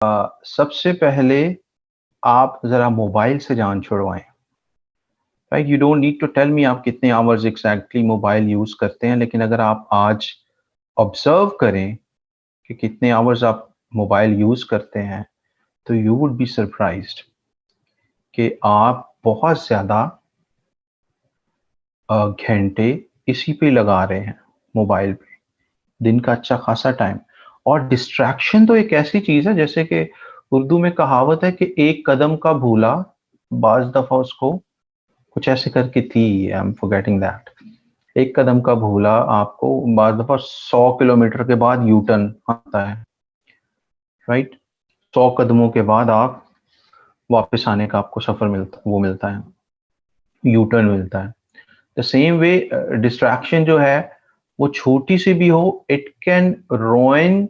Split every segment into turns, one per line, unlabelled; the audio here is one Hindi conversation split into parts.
सबसे पहले आप ज़रा मोबाइल से जान छुड़वाएँ, right? You don't need to tell me आप कितने आवर्स एग्ज़ैक्टली मोबाइल यूज़ करते हैं, लेकिन अगर आप आज ऑब्ज़र्व करें कि कितने आवर्स आप मोबाइल यूज़ करते हैं, तो यू वुड बी सरप्राइज़्ड कि आप बहुत ज़्यादा घंटे इसी पे लगा रहे हैं, मोबाइल पे, दिन का अच्छा खासा टाइम। और डिस्ट्रैक्शन तो एक ऐसी चीज़ है जैसे कि उर्दू में कहावत है कि एक कदम का भूला, बाज़ दफ़ा उसको कुछ ऐसे करके थी, आई एम फॉरगेटिंग दैट। एक कदम का भूला आपको बाज़ दफ़ा 100 किलोमीटर के बाद यू टर्न आता है, राइट? 100 कदमों के बाद आप वापस आने का आपको सफ़र मिलता है, यू टर्न मिलता है। द सेम वे डिस्ट्रैक्शन जो है, वो छोटी सी भी हो, it can ruin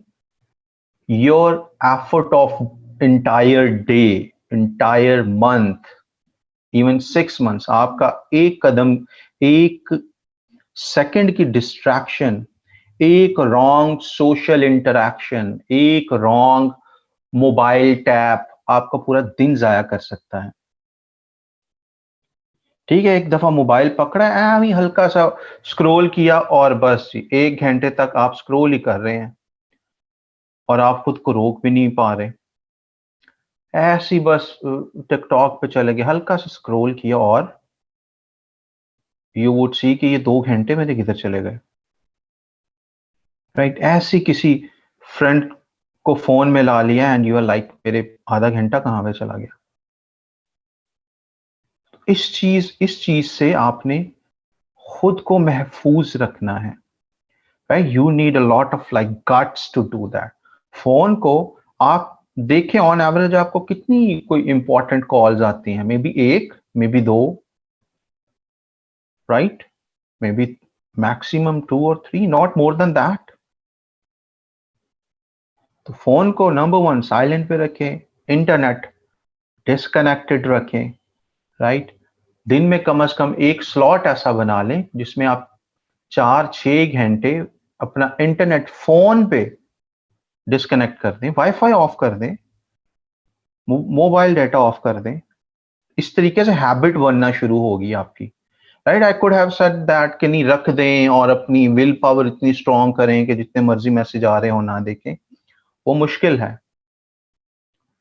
your effort of entire day, entire month, even 6 months. आपका एक कदम, एक सेकंड की डिस्ट्रैक्शन, एक रॉन्ग सोशल इंटरैक्शन, एक रॉन्ग मोबाइल टैप आपका पूरा दिन जाया कर सकता है। ठीक है, एक दफा मोबाइल पकड़ा है, हल्का सा स्क्रॉल किया और बस 1 घंटे तक आप स्क्रॉल ही कर रहे हैं और आप खुद को रोक भी नहीं पा रहे। ऐसे ही बस टिकटॉक पे चले गए, हल्का सा स्क्रॉल किया और यू वुड सी कि ये 2 घंटे मेरे किधर चले गए, राइट? ऐसी किसी फ्रेंड को फोन में ला लिया एंड यू आर लाइक मेरे आधा घंटा कहाँ पे चला गया। इस चीज से आपने खुद को महफूज रखना है, right? You need a lot of like guts to do that. Phone को आप देखें, ऑन एवरेज आपको कितनी कोई इंपॉर्टेंट कॉल्स आती हैं? मे बी एक, मे बी दो, राइट? मे बी मैक्सिमम 2 और 3, नॉट मोर देन दैट। तो फोन को नंबर 1 साइलेंट पे रखें, इंटरनेट डिस्कनेक्टेड रखें, राइट? दिन में कम से कम एक स्लॉट ऐसा बना लें जिसमें आप 4-6 घंटे अपना इंटरनेट फोन पे डिस्कनेक्ट कर दें, वाईफाई ऑफ कर दें, मोबाइल डाटा ऑफ कर दें। इस तरीके से हैबिट बनना शुरू होगी आपकी, right? I could have said that कि नहीं रख दें और अपनी विल पावर इतनी स्ट्रांग करें कि जितने मर्जी मैसेज आ रहे हो ना देखें, वो मुश्किल है,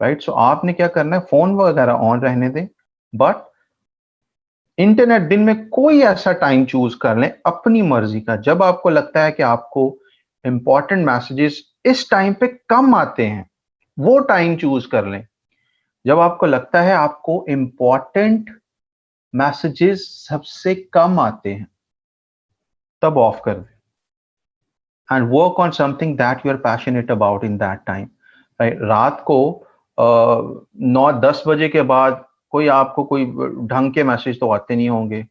राइट? सो आपने क्या करना है, फोन वगैरह ऑन रहने दें, बट इंटरनेट दिन में कोई ऐसा टाइम चूज कर लें अपनी मर्जी का, जब आपको लगता है कि आपको इंपॉर्टेंट मैसेजेस इस टाइम पे कम आते हैं, वो टाइम चूज कर लें। जब आपको लगता है आपको इंपॉर्टेंट मैसेजेस सबसे कम आते हैं, तब ऑफ कर दें and work on something that you are passionate about in that time, right? रात को 9-10 बजे के बाद कोई ढंग के मैसेज तो आते नहीं होंगे।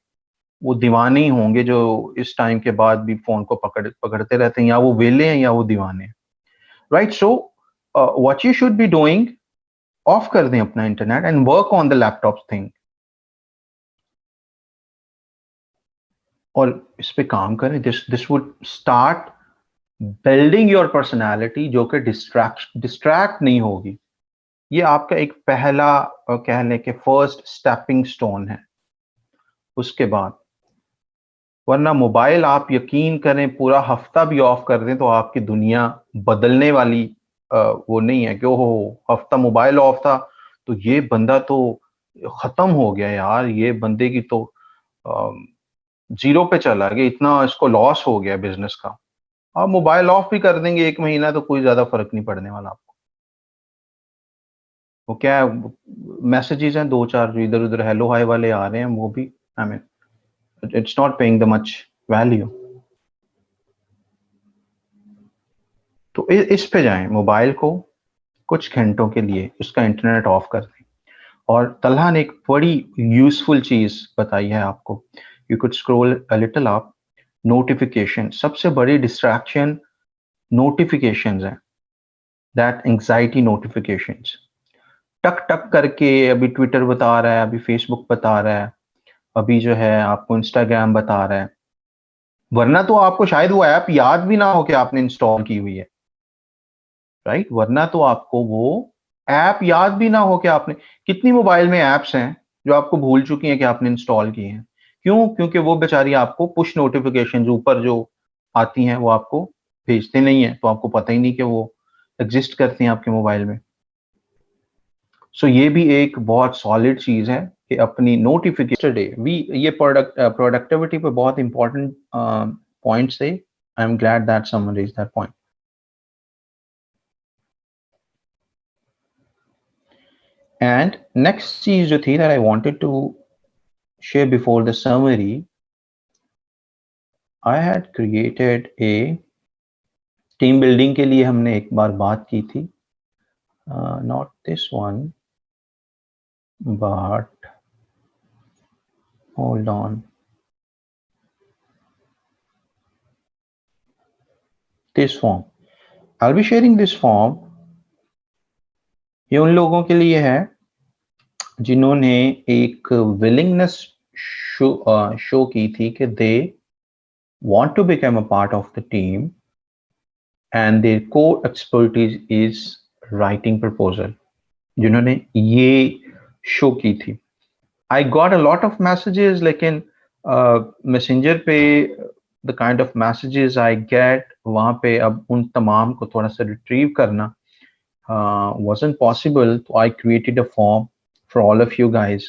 वो दीवाने ही होंगे जो इस टाइम के बाद भी फोन को पकड़ते रहते हैं, या वो वेले हैं या वो दीवाने हैं, right? So what you should be doing, of कर दें अपना internet and work on the laptop thing, और इस पे काम करें। This would start building your personality जो कि डिस्ट्रैक्ट नहीं होगी। ये आपका एक पहला कह लें कि फर्स्ट स्टेपिंग स्टोन है। उसके बाद, वरना मोबाइल आप यकीन करें पूरा हफ्ता भी ऑफ कर दें तो आपकी दुनिया बदलने वाली वो नहीं है कि ओहो हफ्ता मोबाइल ऑफ था तो ये बंदा तो खत्म हो गया यार, ये बंदे की तो जीरो पे चला गया, इतना इसको लॉस हो गया बिजनेस का। आप मोबाइल ऑफ भी कर देंगे 1 महीना तो कोई ज्यादा फर्क नहीं पड़ने वाला आपको। वो क्या है, मैसेजेस हैं 2-4 जो इधर उधर हेलो हाय वाले आ रहे हैं, वो भी आई mean it's not paying the much value. तो इस पे जाएं, मोबाइल को कुछ घंटों के लिए उसका इंटरनेट ऑफ कर दें। और तल्हा ने एक बड़ी यूजफुल चीज बताई है आपको, you could scroll a little up. Notification सबसे बड़ी डिस्ट्रैक्शन नोटिफिकेशंस हैं, दैट एंग्जाइटी नोटिफिकेशंस। टक टक करके अभी ट्विटर बता रहा है, अभी फेसबुक बता रहा है, अभी जो है आपको इंस्टाग्राम बता रहा है, वरना तो आपको शायद वो ऐप याद भी ना हो कि आपने इंस्टॉल की हुई है, राइट? वरना तो आपको वो ऐप याद भी ना हो कि आपने, कितनी मोबाइल में ऐप्स हैं जो आपको भूल चुकी हैं कि आपने इंस्टॉल की हैं। क्यों? क्योंकि वो बेचारी आपको पुश नोटिफिकेशन ऊपर जो आती हैं वो आपको भेजते नहीं है, तो आपको पता ही नहीं कि वो एग्जिस्ट करती हैं आपके मोबाइल में। सो ये भी एक बहुत सॉलिड चीज है कि अपनी नोटिफिकेशन डे वी, ये प्रोडक्टिविटी पे बहुत इंपॉर्टेंट पॉइंट्स थे। I am glad that someone raise that point. And next चीज जो थी that I wanted to share before the summary, I had created a team building के लिए हमने एक बार बात की थी, not this one but hold on, this form, I will be sharing this form. ये उन लोगों के लिए है जिन्होंने एक विलिंगनेस शो की थी कि दे want to become a part of the team and their core expertise is writing proposal, जिन्होंने ये शो की थी। I got a lot of messages, लेकिन मैसेंजर पे the kind of messages I get, वहाँ पे अब उन तमाम को थोड़ा सा रिट्रीव करना wasn't possible, तो I created a form for all of you guys.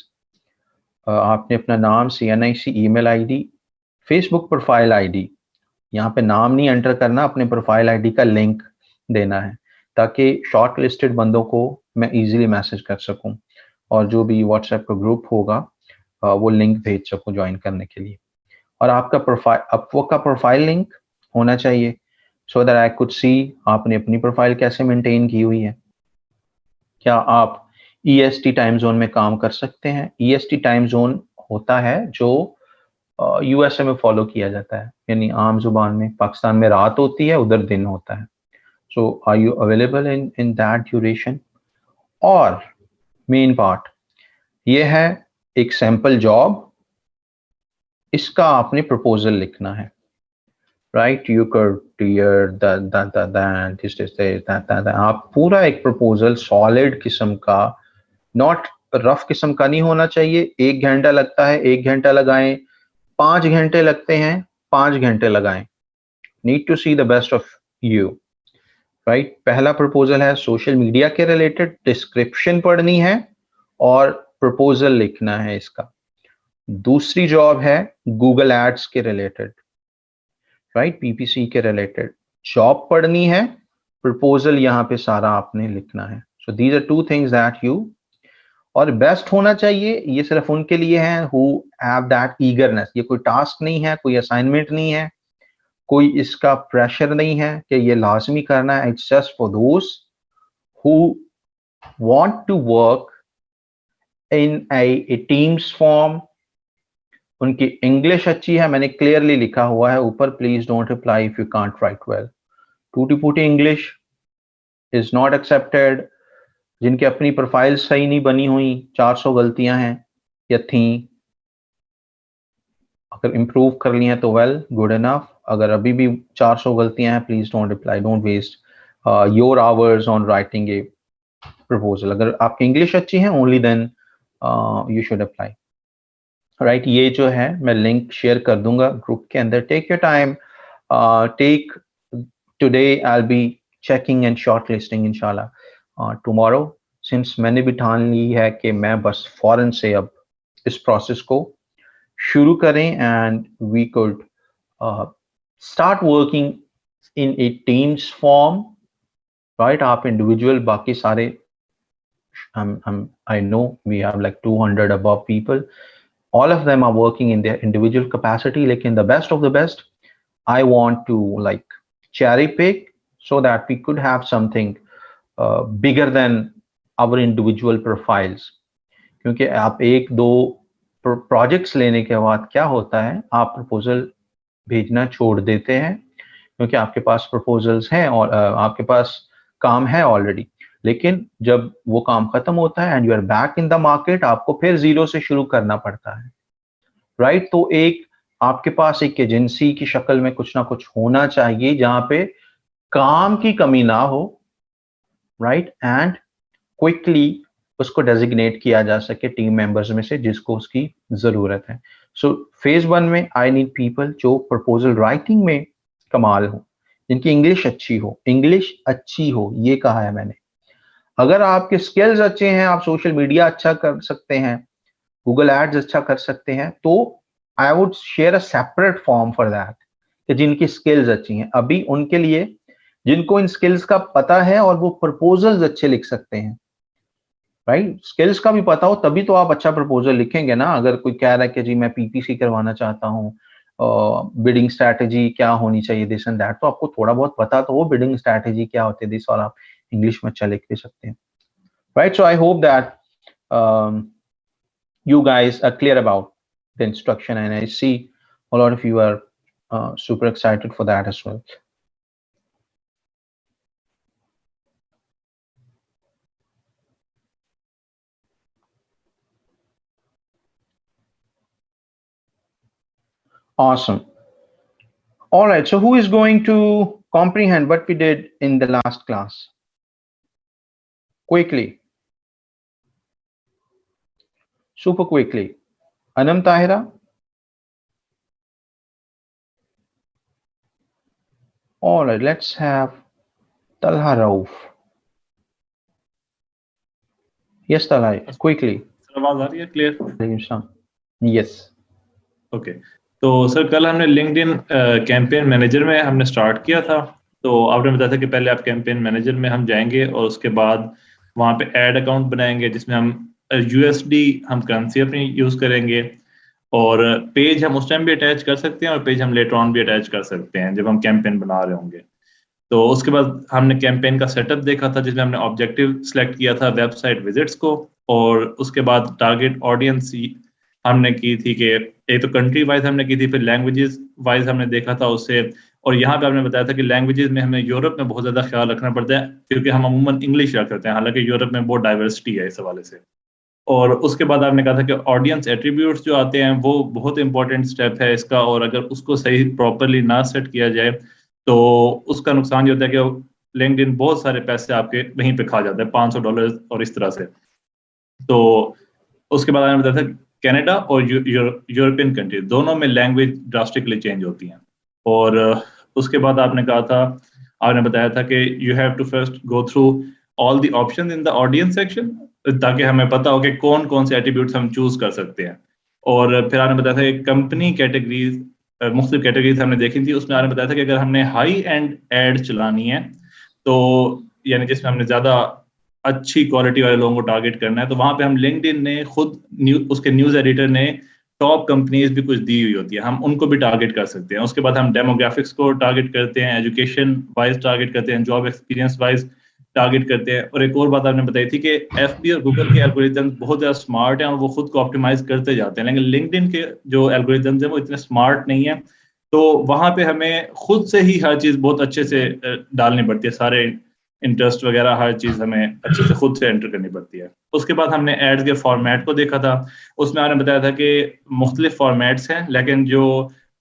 आपने अपना नाम, CNIC email ID, Facebook profile ID, यहाँ पे नाम नहीं एंटर करना, अपने प्रोफाइल आईडी का लिंक देना है ताकि शॉर्ट लिस्टेड बंदों को मैं इजीली मैसेज कर सकूं और जो भी व्हाट्सएप का ग्रुप होगा वो लिंक भेज सकूं ज्वाइन करने के लिए। और आपका प्रोफाइल, अपवर्क का प्रोफाइल लिंक होना चाहिए so that I could see आपने अपनी प्रोफाइल कैसे मेंटेन की हुई है। क्या आप EST टाइम जोन में काम कर सकते हैं? EST टाइम जोन होता है जो USA में फॉलो किया जाता है, यानी आम जुबान में पाकिस्तान में रात होती है, उधर दिन होता है। So are you available in that duration? और मेन पार्ट ये है एक सैंपल जॉब, इसका आपने प्रपोजल लिखना है, राइट? यू कर आप पूरा एक प्रपोजल सॉलिड किस्म का, नॉट रफ किस्म का नहीं होना चाहिए। 1 घंटा लगता है, 1 घंटा लगाएं, 5 घंटे लगते हैं, 5 घंटे लगाएं। Need to see the best of you, right? पहला प्रपोजल है सोशल मीडिया के रिलेटेड, डिस्क्रिप्शन पढ़नी है और प्रपोजल लिखना है इसका। दूसरी जॉब है गूगल एड्स के रिलेटेड, राइट? PPC के रिलेटेड जॉब पढ़नी है, प्रपोजल यहाँ पे सारा आपने लिखना है। So these are two things that you, और बेस्ट होना चाहिए, ये सिर्फ उनके लिए है हु हैव दैट ईगरनेस। ये कोई टास्क नहीं है, कोई असाइनमेंट नहीं है, कोई इसका प्रेशर नहीं है कि ये लाजमी करना है। It's just for those who want to work in a teams form. उनकी इंग्लिश अच्छी है, मैंने क्लियरली लिखा हुआ है ऊपर, please don't reply if you can't write well. टूटी फूटी इंग्लिश इज नॉट एक्सेप्टेड। जिनकी अपनी प्रोफाइल सही नहीं बनी हुई, 400 गलतियां हैं या थी, अगर इम्प्रूव कर ली हैं तो वेल गुड इनफ। अगर अभी भी 400 गलतियां हैं, please don't reply, don't waste your hours on writing a proposal. अगर आपकी इंग्लिश अच्छी है only then you should apply, right? ये जो है मैं लिंक शेयर कर दूंगा ग्रुप के अंदर। Take your time, take today I will be checking and shortlisting इंशाल्लाह टुमारो। सिंस मैंने भी ठान ली है कि मैं बस फौरन से अब इस प्रोसेस को शुरू करें and we could start working in a teams form, right? आप इंडिविजुअल, बाकी सारे I know we have like 200 above people, all of them are working in their individual capacity, lekin the best of the best I want to like cherry pick so that we could have something bigger than our individual profiles। क्योंकि आप एक दो प्रोजेक्ट्स लेने के बाद क्या होता है, आप प्रपोजल भेजना छोड़ देते हैं क्योंकि आपके पास प्रपोजल्स हैं और आपके पास काम है ऑलरेडी। लेकिन जब वो काम खत्म होता है and you are back in the market, आपको फिर जीरो से शुरू करना पड़ता है, राइट? तो एक आपके पास एक एजेंसी की शक्ल में कुछ ना कुछ होना चाहिए जहां पे काम की कमी ना हो, राइट? एंड क्विकली उसको डेजिग्नेट किया जा सके टीम मेंबर्स में से जिसको उसकी जरूरत है। सो फेज 1 में आई नीड पीपल जो प्रपोजल राइटिंग में कमाल हो, जिनकी इंग्लिश अच्छी हो, इंग्लिश अच्छी हो ये कहा है मैंने। अगर आपके स्किल्स अच्छे हैं, आप सोशल मीडिया अच्छा कर सकते हैं, गूगल एड्स अच्छा कर सकते हैं, तो I would share a separate form for that, कि जिनकी स्किल्स अच्छी हैं अभी उनके लिए, जिनको इन स्किल्स का पता है और वो प्रपोजल्स अच्छे लिख सकते हैं, राइट। स्किल्स का भी पता हो तभी तो आप अच्छा प्रपोजल लिखेंगे ना। अगर कोई कह रहा है कि जी मैं पीपीसी करवाना चाहता हूँ, बिडिंग स्ट्रैटेजी क्या होनी चाहिए, दिस एंड दैट, तो आपको थोड़ा बहुत पता तो हो बिडिंग स्ट्रैटेजी क्या होती है दिस, और आप इंग्लिश में अच्छा लिख भी सकते हैं, right. So I hope that you guys are clear about the instruction, and I see a lot of you are super excited for that as well. Awesome. All right, so who is going to comprehend what we did in the last class quickly, super quickly? Anam Tahira? All right, let's have Talha Rauf. Yes, Talha, quickly.
आवाज आ रही है क्लियर?
Yes.
ओके, तो सर कल हमने लिंक्डइन कैंपेन मैनेजर में हमने स्टार्ट किया था। तो आपने बताया था कि पहले आप कैंपेन मैनेजर में हम जाएंगे और उसके बाद वहाँ पे ऐड अकाउंट बनाएंगे जिसमें हम यूएसडी हम करेंसी अपनी यूज करेंगे, और पेज हम उस टाइम भी अटैच कर सकते हैं और पेज हम लेटर ऑन भी अटैच कर सकते हैं जब हम कैंपेन बना रहे होंगे। तो उसके बाद हमने कैंपेन का सेटअप देखा था जिसमें हमने ऑब्जेक्टिव सेलेक्ट किया था वेबसाइट विजिट्स को, और उसके बाद टारगेट ऑडियंस हमने की थी कि एक तो कंट्री वाइज हमने की थी, फिर लैंग्वेजेस वाइज हमने देखा था उससे, और यहाँ पे हमने बताया था कि लैंग्वेजेस में हमें यूरोप में बहुत ज़्यादा ख्याल रखना पड़ता है क्योंकि हम अमूमन इंग्लिश रखते हैं, हालांकि यूरोप में बहुत डाइवर्सिटी है इस हवाले से। और उसके बाद आपने कहा था कि ऑडियंस एट्रीब्यूट्स जो आते हैं वो बहुत इंपॉर्टेंट स्टेप है इसका, और अगर उसको सही प्रॉपरली ना सेट किया जाए तो उसका नुकसान ये होता है कि लिंक्डइन बहुत सारे पैसे आपके वहीं पे खा जाता है, $500 और इस तरह से। तो उसके बाद आपने बताया था कनाडा और यूरोपियन कंट्री दोनों में लैंग्वेज ड्रास्टिकली चेंज होती हैं, और उसके बाद आपने कहा था, आपने बताया था कि you have to first go through all the options in the audience section ताकि हमें पता हो कि कौन कौन से एट्रीब्यूट्स हम चूज कर सकते हैं। और फिर आपने बताया था कि कंपनी कैटेगरीज मुख्तलिफ कैटेगरीज हमने देखी थी, उसमें आपने बताया था कि अगर हमने हाई एंड एड चलानी है तो यानी जिसमें हमने ज्यादा अच्छी क्वालिटी वाले लोगों को टारगेट करना है तो वहां पे हम लिंक्डइन ने खुद उसके न्यूज एडिटर ने टॉप कंपनीज भी कुछ दी हुई होती है, हम उनको भी टारगेट कर सकते हैं। उसके बाद हम डेमोग्राफिक्स को टारगेट करते हैं, एजुकेशन वाइज टारगेट करते हैं, जॉब एक्सपीरियंस वाइज टारगेट करते हैं। और एक और बात आपने बताई थी कि एफबी और गूगल के एल्गोरिथम बहुत ज्यादा स्मार्ट हैं और वो खुद को ऑप्टिमाइज करते जाते हैं, लेकिन लिंक्डइन के जो एल्गोरिथम्स हैं वो इतने स्मार्ट नहीं है, तो वहां पे हमें खुद से ही हर चीज बहुत अच्छे से डालनी पड़ती है, सारे इंटरेस्ट वगैरह हर चीज हमें अच्छे से खुद से एंटर करनी पड़ती है। उसके बाद हमने एड्स के फॉर्मेट को देखा था, उसमें आपने बताया था कि मुख्तलिफ फॉर्मेट्स हैं, लेकिन जो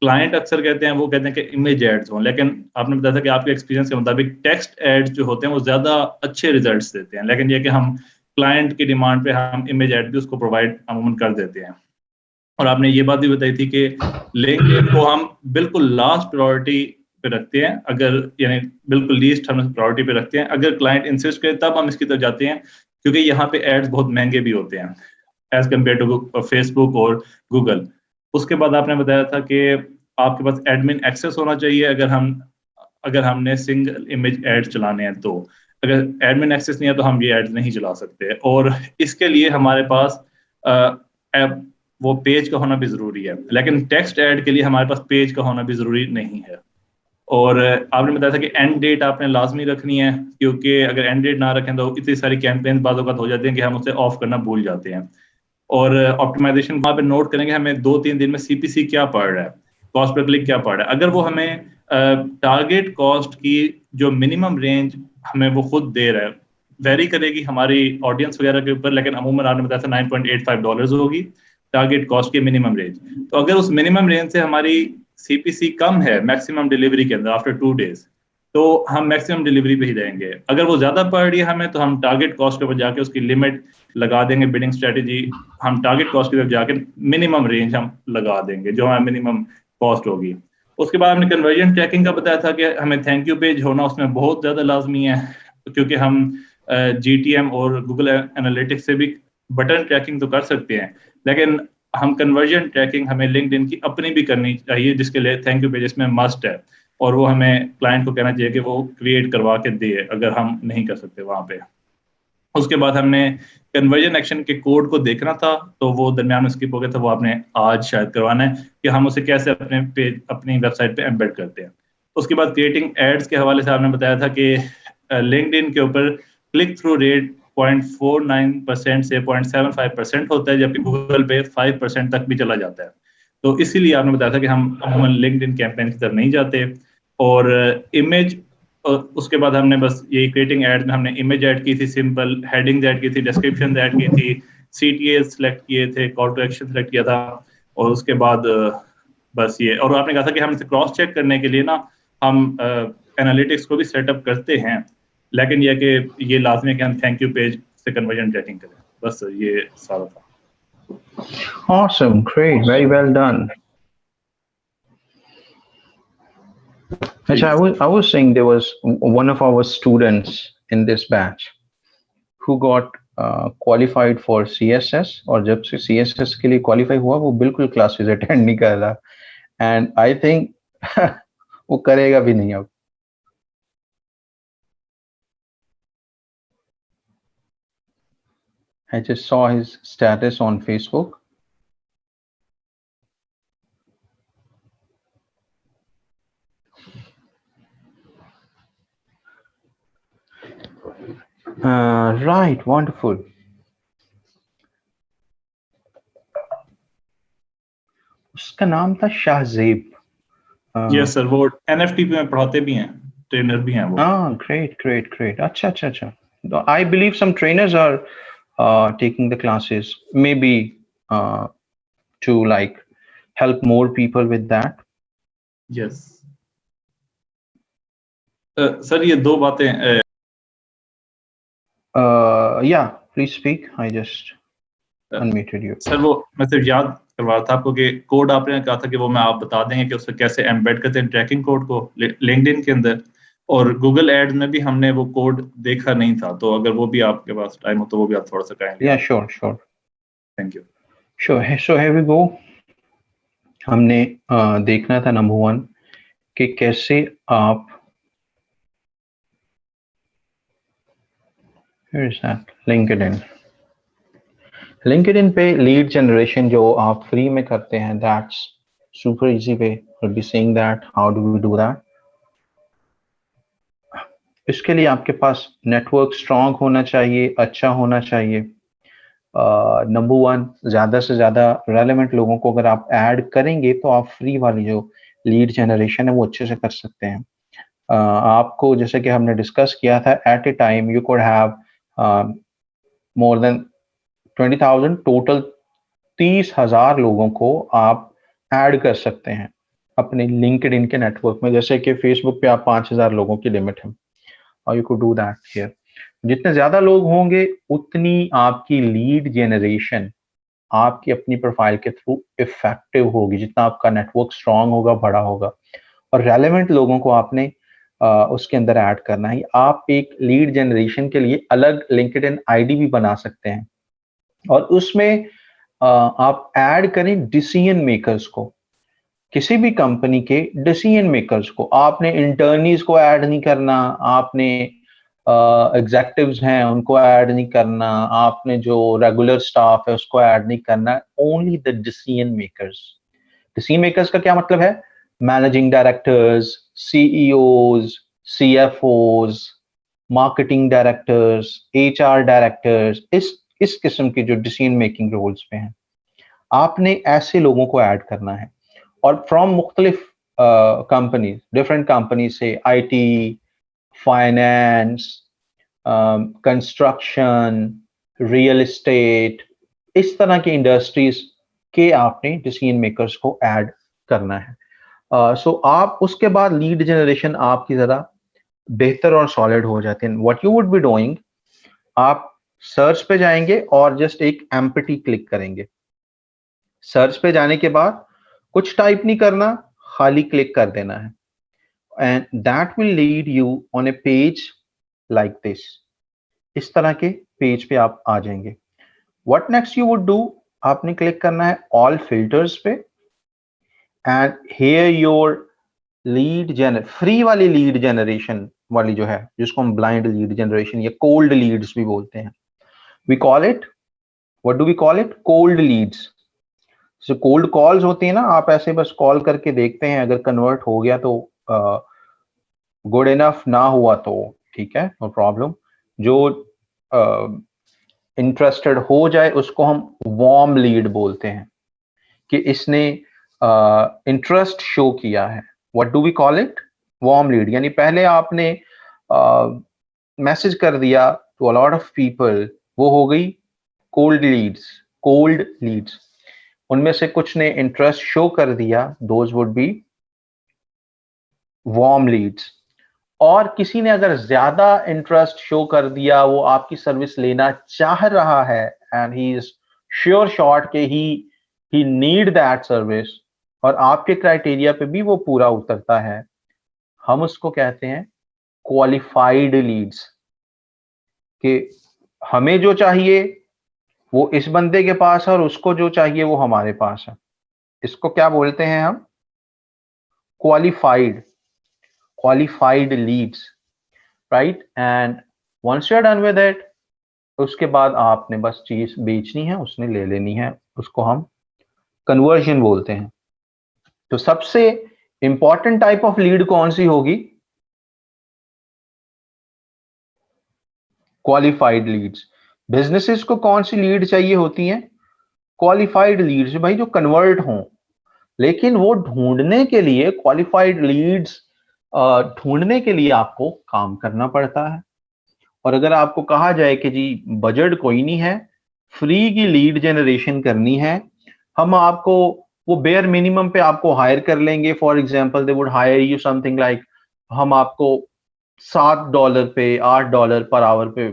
क्लाइंट अक्सर कहते हैं वो कहते हैं कि इमेज एड्स हों, लेकिन आपने बताया था कि आपके एक्सपीरियंस के मुताबिक टेक्स्ट एड्स जो होते हैं वो ज्यादा अच्छे रिजल्ट्स देते हैं, लेकिन ये कि हम क्लाइंट की डिमांड पे हम इमेज एड भी उसको प्रोवाइड अमूमन कर देते हैं। और आपने ये बात भी बताई थी कि लिंक्डइन को हम बिल्कुल लास्ट प्रायोरिटी पे रखते हैं, अगर यानी बिल्कुल लीस्ट हम प्रायोरिटी पे रखते हैं, अगर क्लाइंट इंसिस्ट करे तब हम इसकी तरफ जाते हैं क्योंकि यहाँ पे एड्स बहुत महंगे भी होते हैं एज कम्पेयर टू फेसबुक और गूगल। उसके बाद आपने बताया था कि आपके पास एडमिन एक्सेस होना चाहिए अगर हमने सिंगल इमेज एड चलाने हैं, तो अगर एडमिन एक्सेस नहीं है तो हम ये एड्स नहीं चला सकते, और इसके लिए हमारे पास वो पेज का होना भी जरूरी है, लेकिन टेक्स्ट ऐड के लिए हमारे पास पेज का होना भी जरूरी नहीं है। और आपने बताया था कि एंड डेट आपने लाजमी रखनी है क्योंकि अगर एंड डेट ना रखें तो इतनी सारी कैंपेन बाद वक्त हो जाती हैं कि हम उसे ऑफ करना भूल जाते हैं। और ऑप्टिमाइजेशन वहाँ पे नोट करेंगे हमें 2-3 दिन में सीपीसी क्या पड़ रहा है, कॉस्ट पर क्लिक क्या पड़ रहा है। अगर वो हमें टारगेट कॉस्ट की जो मिनिमम रेंज हमें वो खुद दे रहा है, वेरी करेगी हमारी ऑडियंस वगैरह के ऊपर, लेकिन अमूमन आपने बताया था $9.85 होगी टारगेट कॉस्ट की मिनिमम रेंज। तो अगर उस मिनिमम रेंज से हमारी सीपीसी कम है मैक्सिमम डिलीवरी के अंदर आफ्टर 2 days, तो हम मैक्सिमम डिलीवरी पे ही देंगे। अगर वो ज्यादा पड़ रही है हमें, तो हम टारगेट कॉस्ट के ऊपर जाके उसकी लिमिट लगा देंगे। बिडिंग स्ट्रेटेजी हम टारगेट कॉस्ट की तरफ जाके मिनिमम रेंज हम लगा देंगे, जो हमारी मिनिमम कॉस्ट होगी। उसके बाद हमने कन्वर्जन ट्रैकिंग का बताया था कि हमें थैंक यू पेज होना उसमें बहुत ज्यादा लाजमी है, क्योंकि हम GTM और गूगल एनालिटिक्स से भी बटन ट्रैकिंग तो कर सकते हैं, लेकिन हम कन्वर्जन ट्रैकिंग हमें लिंक्डइन की अपनी भी करनी चाहिए, जिसके लिए थैंक यू पेज में मस्ट है। और वो हमें क्लाइंट को कहना चाहिए कि वो क्रिएट करवा के दे, अगर हम नहीं कर सकते वहां पे। उसके बाद हमने कन्वर्जन एक्शन के कोड को देखना था, तो वो दरमियान में स्किप हो गया था, वो आपने आज शायद करवाना है कि हम उसे कैसे अपने पेज अपनी वेबसाइट पे एम्बेड करते हैं। उसके बाद क्रिएटिंग एड्स के हवाले से आपने बताया था कि लिंक्डइन के ऊपर क्लिक थ्रू रेट 0.49% से 0.75% होता है, जबकि गूगल पे 5% तक भी चला जाता है। तो इसीलिए आपने बताया था कि हम अमूमन लिंक्डइन कैंपेन की तरफ नहीं जाते। और इमेज, उसके बाद हमने बस यही क्रिएटिंग एड में हमने इमेज ऐड की थी, सिंपल हेडिंग्स ऐड की थी, डिस्क्रिप्शन ऐड की थी, CTA सेलेक्ट किए थे, कॉल टू एक्शन सेलेक्ट किया था। और उसके बाद बस ये, और आपने कहा था कि हम इसे क्रॉस चेक करने के लिए ना हम एनालिटिक्स को भी सेटअप करते हैं, लेकिन यह कि ये लाजमी है कि हम थैंक यू पेज से कन्वर्जन ट्रैकिंग करें। बस ये सारा था।
Awesome, great, very well done. Actually, I was saying there was one of our students in this batch who got qualified for CSS, और जब से CSS के लिए qualify हुआ वो बिल्कुल classes attend नहीं कर रहा, and I think वो करेगा भी नहीं अब। I just saw his status on Facebook. Right, wonderful. उसका नाम था शाहजेब।
यस सर, वो NFT में पढ़ाते भी हैं, ट्रेनर भी हैं वो।
Great. अच्छा। I believe some trainers are taking the classes, maybe to like help more people with that.
Yes. Sir ये दो बातें
Yeah, please speak. I just unmuted you.
Sir वो मैं सिर्फ याद करवा रहा था आपको कि कोड आपने कहा था कि वो मैं आप बता देंगे कि उससे कैसे एम्बेड करते हैं ट्रैकिंग कोड को लिंक्डइन के अंदर, और गूगल एड्स में भी हमने वो कोड देखा नहीं था, तो अगर वो भी आपके पास टाइम हो तो वो भी आप थोड़ा सा कहेंगे।
Yeah, sure.
Thank you.
Sure. So here we go. हमने देखना था नंबर 1 कि कैसे आप Where is that? LinkedIn पे लीड जनरेशन जो आप फ्री में करते हैं, that's super easy way. We'll be saying that. How do we do that? इसके लिए आपके पास नेटवर्क स्ट्रांग होना चाहिए, अच्छा होना चाहिए। नंबर 1, ज्यादा से ज्यादा रेलेवेंट लोगों को अगर आप ऐड करेंगे तो आप फ्री वाली जो लीड जनरेशन है वो अच्छे से कर सकते हैं। आपको जैसे कि हमने डिस्कस किया था, at a time you could have more than 20,000 total, 30,000 लोगों को आप ऐड कर सकते हैं अपने लिंक्डइन के नेटवर्क में। जैसे कि फेसबुक पे आप 5,000 लोगों की लिमिट है, और you could do that here. जितने ज्यादा लोग होंगे उतनी आपकी लीड जनरेशन आपकी अपनी प्रोफाइल के थ्रू इफेक्टिव होगी, जितना आपका नेटवर्क स्ट्रांग होगा, बड़ा होगा। और रेलेवेंट लोगों को आपने उसके अंदर ऐड करना है। आप एक लीड जनरेशन के लिए अलग लिंक्डइन आईडी भी बना सकते हैं, और उसमें आप ऐड करें डिसीजन मेकर्स को, किसी भी कंपनी के डिसीजन मेकर्स को। आपने इंटर्नीज को ऐड नहीं करना, आपने एग्जेक्टिव्स हैं उनको ऐड नहीं करना, आपने जो रेगुलर स्टाफ है उसको ऐड नहीं करना, only the decision makers. Decision makers का क्या मतलब है? Managing directors, CEOs, CFOs, marketing directors, HR directors, इस किस्म के जो डिसीजन मेकिंग रोल्स पे हैं, आपने ऐसे लोगों को ऐड करना है। और फ्रॉम मुख्तलिफ कंपनीज, डिफरेंट कंपनी से, IT, finance, construction, real estate, इस तरह की इंडस्ट्रीज के आपने डिसीजन मेकर्स को ऐड करना है। सो आप उसके बाद लीड जनरेशन आपकी ज़रा बेहतर और सॉलिड हो जाते हैं। What you would be doing, आप सर्च पे जाएंगे और जस्ट एक एम्प्टी क्लिक करेंगे। सर्च पे जाने के बाद कुछ टाइप नहीं करना, खाली क्लिक कर देना है, and that will lead you on a page like this. इस तरह के पेज पे आप आ जाएंगे। What next you would do, आपने क्लिक करना है ऑल फिल्टर्स पे, and here your lead gen free वाली लीड जनरेशन वाली जो है, जिसको हम ब्लाइंड लीड जनरेशन या कोल्ड लीड्स भी बोलते हैं, we call it, what do we call it, cold leads. जो कोल्ड कॉल्स होती है ना, आप ऐसे बस कॉल करके देखते हैं, अगर कन्वर्ट हो गया तो गुड इनफ, ना हुआ तो ठीक है, नो प्रॉब्लम। जो इंटरेस्टेड हो जाए उसको हम वार्म लीड बोलते हैं, कि इसने इंटरेस्ट शो किया है। What do we call it, warm lead. यानी पहले आपने मैसेज कर दिया to a lot of people, वो हो गई कोल्ड लीड्स। कोल्ड लीड्स, उनमें से कुछ ने इंटरेस्ट शो कर दिया, those would be warm leads. और किसी ने अगर ज्यादा इंटरेस्ट शो कर दिया, वो आपकी सर्विस लेना चाह रहा है, and he is sure shot के ही नीड दैट सर्विस, और आपके क्राइटेरिया पे भी वो पूरा उतरता है, हम उसको कहते हैं क्वालिफाइड लीड्स। कि हमें जो चाहिए वो इस बंदे के पास है, और उसको जो चाहिए वो हमारे पास है। इसको क्या बोलते हैं हम, qualified, qualified leads, right. And once you are done with it, उसके बाद आपने बस चीज बेचनी है, उसने ले लेनी है, उसको हम कन्वर्जन बोलते हैं। तो सबसे इंपॉर्टेंट टाइप ऑफ लीड कौन सी होगी, क्वालिफाइड लीड्स। बिजनेसेस को कौन सी लीड चाहिए होती हैं, क्वालिफाइड लीड्स, भाई जो कन्वर्ट हों। लेकिन वो ढूंढने के लिए, क्वालिफाइड लीड्स ढूंढने के लिए आपको काम करना पड़ता है। और अगर आपको कहा जाए कि जी बजट कोई नहीं है, फ्री की लीड जनरेशन करनी है, हम आपको वो बेयर मिनिमम पे आपको हायर कर लेंगे। For example they would hire you something like, हम आपको $7 पे, $8 पर आवर पे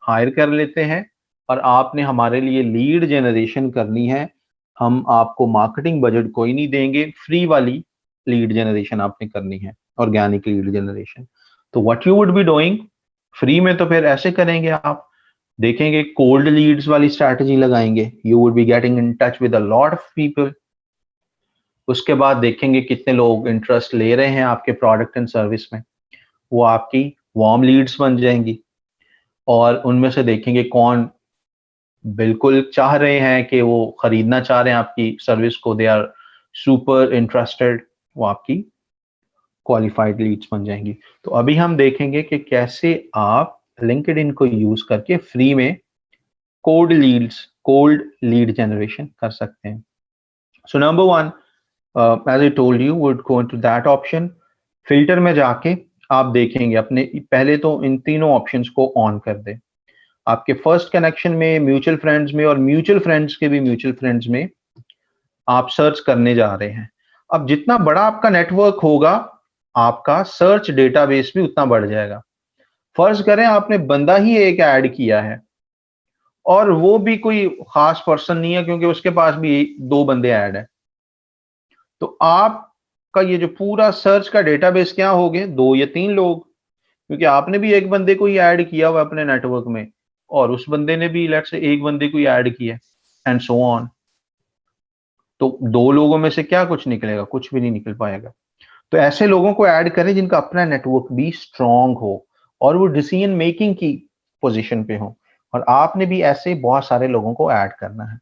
हायर कर लेते हैं, और आपने हमारे लिए लीड जनरेशन करनी है। हम आपको मार्केटिंग बजट कोई नहीं देंगे, फ्री वाली लीड जनरेशन आपने करनी है, ऑर्गेनिक लीड जनरेशन। तो what you would be doing, free में तो फिर ऐसे करेंगे, आप देखेंगे कोल्ड लीड्स वाली स्ट्रैटेजी लगाएंगे, you would be getting in touch with a lot of people. उसके बाद देखेंगे कितने लोग इंटरेस्ट ले रहे हैं आपके प्रोडक्ट एंड सर्विस में, वो आपकी वार्म लीड्स बन जाएंगी। और उनमें से देखेंगे कौन बिल्कुल चाह रहे हैं कि वो खरीदना चाह रहे हैं आपकी सर्विस को, दे आर सुपर इंटरेस्टेड, वो आपकी क्वालिफाइड लीड्स बन जाएंगी। तो अभी हम देखेंगे कि कैसे आप लिंक्डइन को यूज करके फ्री में कोल्ड लीड जनरेशन कर सकते हैं। So number one, as I told you, would go into that option. Filter में जाके आप देखेंगे अपने, पहले तो इन तीनों ऑप्शंस को ऑन कर दे। आपके फर्स्ट कनेक्शन में, म्यूचुअल फ्रेंड्स में, और म्यूचुअल फ्रेंड्स के भी म्यूचुअल फ्रेंड्स में आप सर्च करने जा रहे हैं। अब जितना बड़ा आपका नेटवर्क होगा, आपका सर्च डेटाबेस भी उतना बढ़ जाएगा। फर्ज करें आपने बंदा ही एक ऐड किया है, और वो भी कोई खास पर्सन नहीं है, क्योंकि उसके पास भी दो बंदे ऐड है, तो आपका ये जो पूरा सर्च का डेटाबेस क्या हो गए, दो या तीन लोग। क्योंकि आपने भी एक बंदे को ही ऐड किया हुआ अपने नेटवर्क में, और उस बंदे ने भी लेट्स से एक बंदे को ही ऐड किया, एंड सो ऑन। तो दो लोगों में से क्या कुछ निकलेगा, कुछ भी नहीं निकल पाएगा। तो ऐसे लोगों को ऐड करें जिनका अपना नेटवर्क भी स्ट्रांग हो, और वो डिसीजन मेकिंग की पोजीशन पे हो, और आपने भी ऐसे बहुत सारे लोगों को ऐड करना है।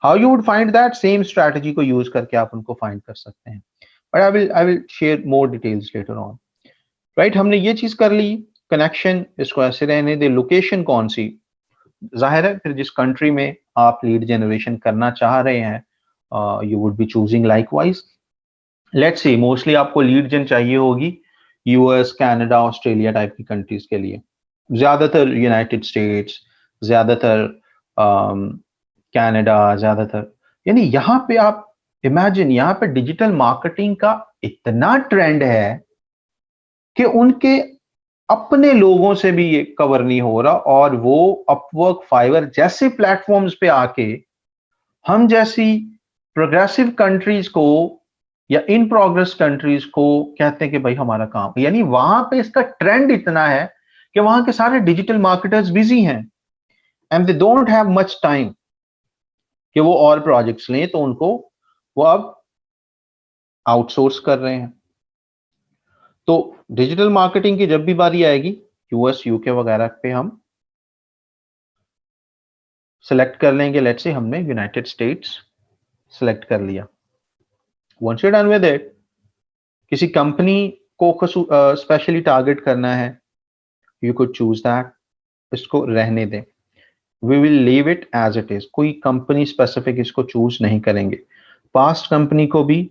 How you would find that, same strategy को यूज करके आप उनको फाइंड कर सकते हैं, but I will share more details later on. Right, हमने ये चीज कर ली, कनेक्शन इसको ऐसे रहने दे। लोकेशन कौन सी, जाहिर है फिर जिस कंट्री में आप लीड जनरेशन करना चाह रहे हैं, you would B choosing likewise. Let's see, mostly आपको लीड जन चाहिए होगी यूएस, कनाडा, ऑस्ट्रेलिया टाइप की कंट्रीज के लिए, ज्यादातर यूनाइटेड स्टेट्स, ज्यादातर कनाडा, ज्यादातर। यानी यहाँ पे आप इमेजिन, यहाँ पे डिजिटल मार्केटिंग का इतना ट्रेंड है कि उनके अपने लोगों से भी ये कवर नहीं हो रहा, और वो अपवर्क, फाइवर जैसे प्लेटफॉर्म्स पे आके हम जैसी प्रोग्रेसिव कंट्रीज को या इन प्रोग्रेस कंट्रीज को कहते हैं कि भाई हमारा काम, यानी वहां पे इसका ट्रेंड इतना है कि वहां के सारे डिजिटल मार्केटर्स बिजी हैं and they don't have much time कि वो और प्रोजेक्ट्स लें, तो उनको वो अब आउटसोर्स कर रहे हैं। तो डिजिटल मार्केटिंग की जब भी बारी आएगी, यूएस, यूके वगैरह पे हम सेलेक्ट कर लेंगे। लेट्स से हमने यूनाइटेड स्टेट्स सेलेक्ट कर लिया। Once you done with it, किसी कंपनी को स्पेशली टारगेट करना है, यू कुड चूज दैट। इसको रहने दें, we will leave it as it is. कोई कंपनी स्पेसिफिक इसको चूज नहीं करेंगे। पास्ट कंपनी को भी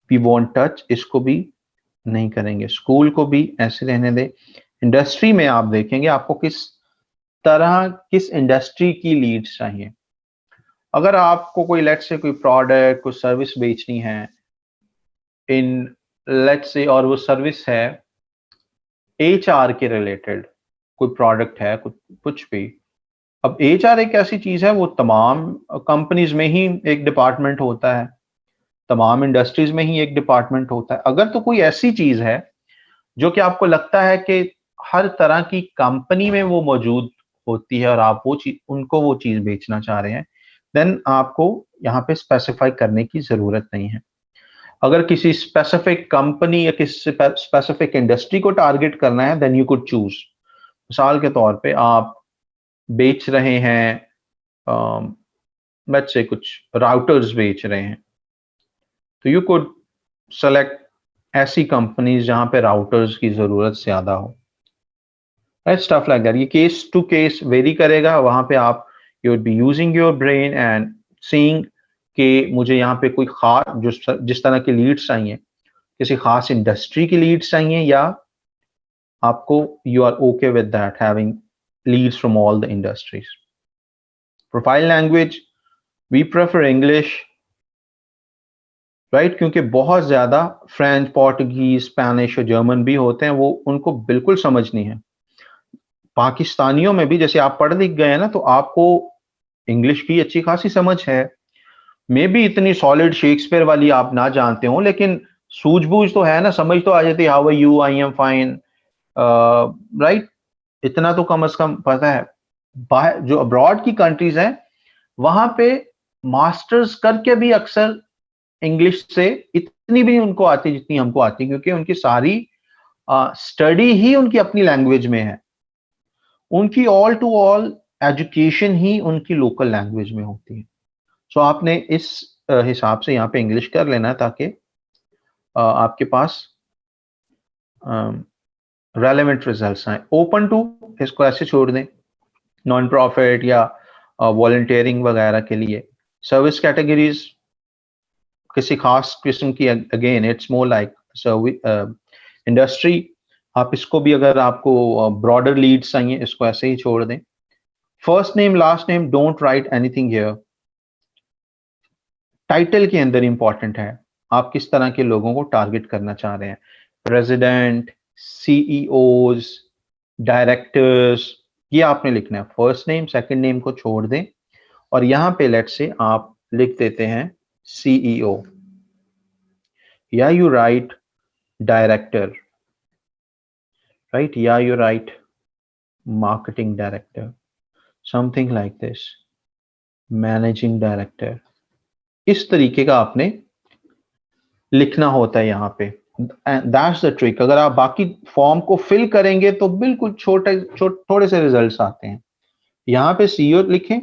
वी वॉन्ट टच, इसको भी नहीं करेंगे। स्कूल को भी ऐसे रहने दें। इंडस्ट्री में आप देखेंगे आपको किस तरह, किस इंडस्ट्री की लीड्स चाहिए। अगर आपको कोई लेट्स से कोई प्रोडक्ट, कोई सर्विस बेचनी है इन लेट्स से, और वो सर्विस है एचआर के रिलेटेड, कोई प्रोडक्ट है, कुछ भी। अब एचआर एक ऐसी चीज है, वो तमाम कंपनीज में ही एक डिपार्टमेंट होता है, तमाम इंडस्ट्रीज में ही एक डिपार्टमेंट होता है। अगर तो कोई ऐसी चीज है जो कि आपको लगता है कि हर तरह की कंपनी में वो मौजूद होती है और आप वो चीज, उनको वो चीज बेचना चाह रहे हैं, देन आपको यहाँ पे स्पेसिफाई करने की जरूरत नहीं है। अगर किसी स्पेसिफिक कंपनी या किसी स्पेसिफिक इंडस्ट्री को टारगेट करना है, देन यू कुड चूज। मिसाल के तौर पे आप बेच रहे हैं, लेट्स से कुछ राउटर्स बेच रहे हैं, तो यू कुड सेलेक्ट ऐसी कंपनीज जहां पे राउटर्स की जरूरत ज्यादा हो। Stuff like that. ये केस टू केस वेरी करेगा। वहां पे आप you would be using your brain and seeing कि मुझे यहाँ पे कोई खास, जो जिस तरह की लीड्स चाहिए, किसी खास इंडस्ट्री की लीड्स चाहिए, या आपको you are okay with that having leads from all the industries. Profile language we prefer English, right, क्योंकि बहुत ज्यादा फ्रेंच, पोर्टुगीज, स्पेनिश और जर्मन भी होते हैं, वो उनको बिल्कुल समझ नहीं है। पाकिस्तानियों में भी जैसे आप पढ़ लिख गए हैं ना, तो आपको इंग्लिश की अच्छी खासी समझ है। मे भी इतनी सॉलिड शेक्सपियर वाली आप ना जानते हो, लेकिन सूझबूझ तो है ना, समझ तो आ जाती है। How are you, I am fine, right, इतना तो कम से कम पता है। बाहर जो अब्रॉड की कंट्रीज हैं, वहां पे मास्टर्स करके भी अक्सर इंग्लिश से इतनी भी उनको आती जितनी हमको आती, क्योंकि उनकी सारी स्टडी ही उनकी अपनी लैंग्वेज में है। उनकी ऑल टू ऑल एजुकेशन ही उनकी लोकल लैंग्वेज में होती है। सो आपने इस हिसाब से यहाँ पे इंग्लिश कर लेना है, ताकि आपके पास रेलेवेंट रिजल्ट्स आए। ओपन टू, इसको ऐसे छोड़ दें, नॉन प्रॉफिट या वॉलंटियरिंग वगैरह के लिए। सर्विस कैटेगरीज किसी खास किस्म की, again it's more like service industry. आप इसको भी, अगर आपको ब्रॉडर लीड्स चाहिए, इसको ऐसे ही छोड़ दें। First name, last name, don't write anything here. Title के अंदर इंपॉर्टेंट है आप किस तरह के लोगों को टारगेट करना चाह रहे हैं। प्रेसिडेंट, सीईओज, डायरेक्टर्स, ये आपने लिखना है। फर्स्ट नेम, सेकंड नेम को छोड़ दें, और यहां पे लेट्स से आप लिख देते हैं सीईओ, या यू राइट डायरेक्टर, राइट, या you right marketing director, something like this, managing director। इस तरीके का आपने लिखना होता है यहाँ पे। That's the trick. अगर आप बाकी फॉर्म को फिल करेंगे तो बिल्कुल थोड़े से रिजल्ट्स आते हैं। यहाँ पे सीईओ लिखें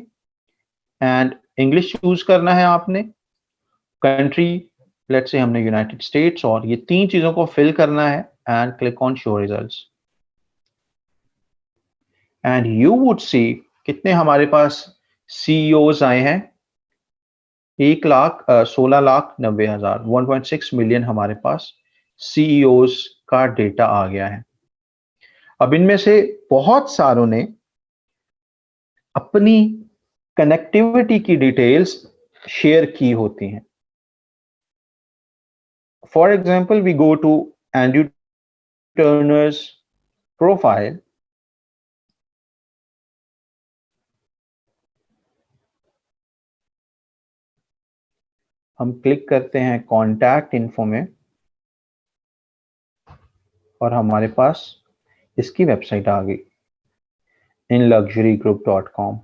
एंड इंग्लिश चूज करना है आपने। कंट्री, लेट्स से हमने यूनाइटेड स्टेट्स, और ये तीन चीजों को फिल करना है and click on show results. And you would see कितने हमारे पास सीईओज आए हैं। 1,16,90,000, 1.6 मिलियन हमारे पास सीईओज का डेटा आ गया है। अब इनमें से बहुत सारों ने अपनी कनेक्टिविटी की डिटेल्स शेयर की होती हैं। For example, we go to Andrew Turner's profile, हम क्लिक करते हैं कॉन्टैक्ट इन्फो में और हमारे पास इसकी वेबसाइट आ गई inluxurygroup.com